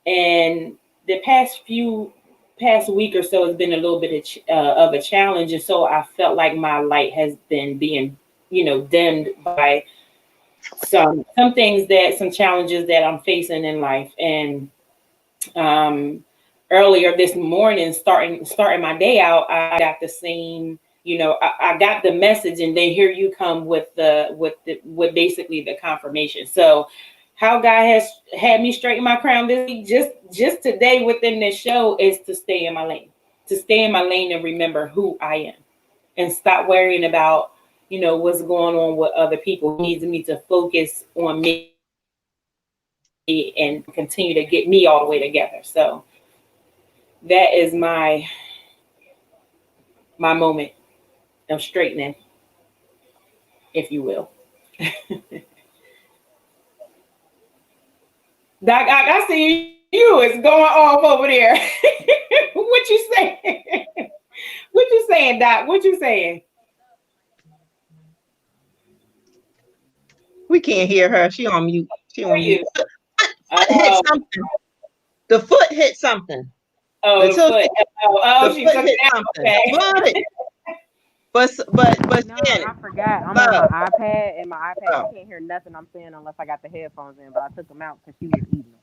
And the past week or so has been a little bit of a challenge, and so I felt like my light has been being dimmed by some challenges that I'm facing in life. And earlier this morning, starting my day out, I got the same, I got the message, and then here you come with basically the confirmation. So how God has had me straighten my crown this week, just today within this show, is to stay in my lane, and remember who I am, and stop worrying about, what's going on with other people. He needs me to focus on me and continue to get me all the way together. So that is my moment of straightening, if you will. Doc, I see you is going off over there. What you saying? What you saying, Doc? What you saying? We can't hear her. She on mute. Hit something. The foot hit something. Oh, the foot. She took it out. Okay. But no, I forgot. I'm on my iPad, and my iPad, I can't hear nothing I'm saying unless I got the headphones in. But I took them out because she was eating them.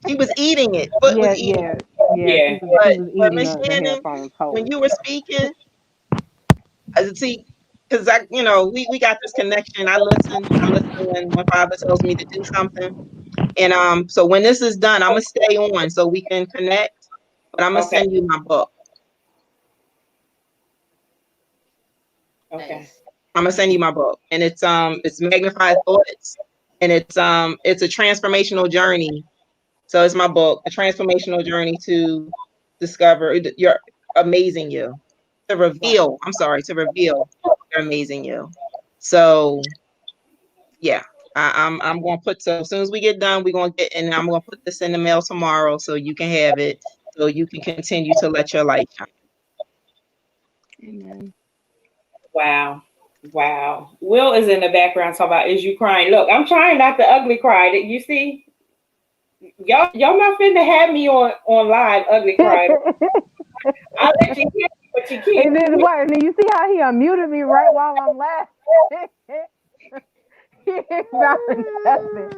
She was eating it. Foot was eating it. Yeah. She was but eating Miss Shannon, headphones whole. when you were speaking, see, because we got this connection. I listen when my father tells me to do something. And so when this is done, I'm gonna stay on so we can connect. But I'm gonna send you my book. Okay. Nice. I'm gonna send you my book, and it's Magnified Thoughts, and it's a transformational journey. So it's my book, a transformational journey to discover your amazing you, to reveal. I'm sorry, to reveal your amazing you. So yeah, I'm gonna put, so as soon as we get done, we're gonna get, and I'm gonna put this in the mail tomorrow so you can have it, so you can continue to let your light shine. Amen. Wow. Wow. Will is in the background talking about, is you crying? Look, I'm trying not to ugly cry. That you see, y'all not finna have me on live ugly crying. I'll let you hear me, but you can't. And then what? And then you see how he unmuted me right while I'm laughing. He ain't about nothing.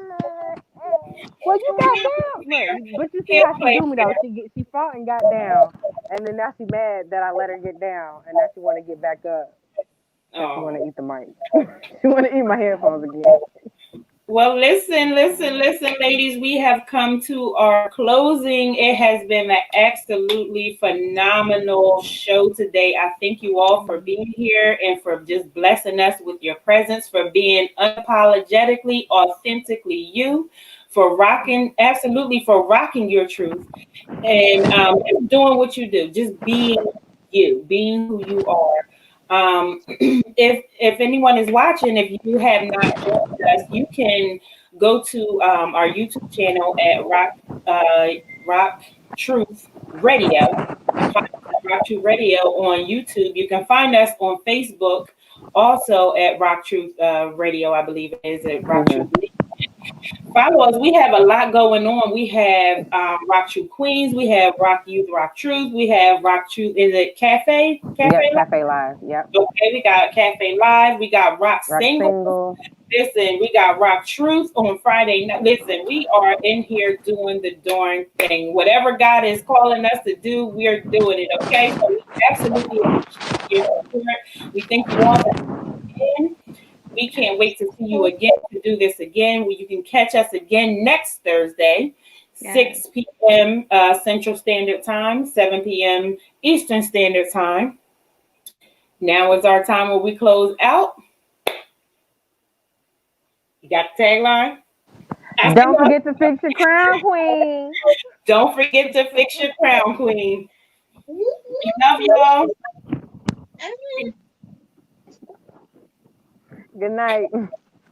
Well, you got down. Look, but you see He'll how she play do me though. She fought and got down, and then now she mad that I let her get down, and now she want to get back up. Now she want to eat the mic. She want to eat my headphones again. Well, listen, ladies. We have come to our closing. It has been an absolutely phenomenal show today. I thank you all for being here and for just blessing us with your presence, for being unapologetically, authentically you, for rocking, absolutely for rocking your truth, and just doing what you do, just being you, being who you are. If anyone is watching, if you have not joined us, you can go to our YouTube channel at Rock Truth Radio. You can find us at Rock Truth Radio on YouTube. You can find us on Facebook, also at Rock Truth Radio. I believe it is at Rock Truth. Follow us. We have a lot going on. We have Rock True Queens. We have Rock Youth, Rock Truth. We have Rock Truth. Is it Cafe? Yep, Cafe Live. Yep. Okay, we got Cafe Live. We got Rock Single. Listen, we got Rock Truth on Friday night. Listen, we are in here doing the darn thing. Whatever God is calling us to do, we're doing it. Okay, so we absolutely appreciate your support. We thank you all for tuning in. We can't wait to see you again, to do this again. You can catch us again next Thursday, 6 p.m. Central Standard Time, 7 p.m. Eastern Standard Time. Now is our time where we close out. You got the tagline? Don't forget to fix your crown, queen. Don't forget to fix your crown, queen. We love y'all. Good night.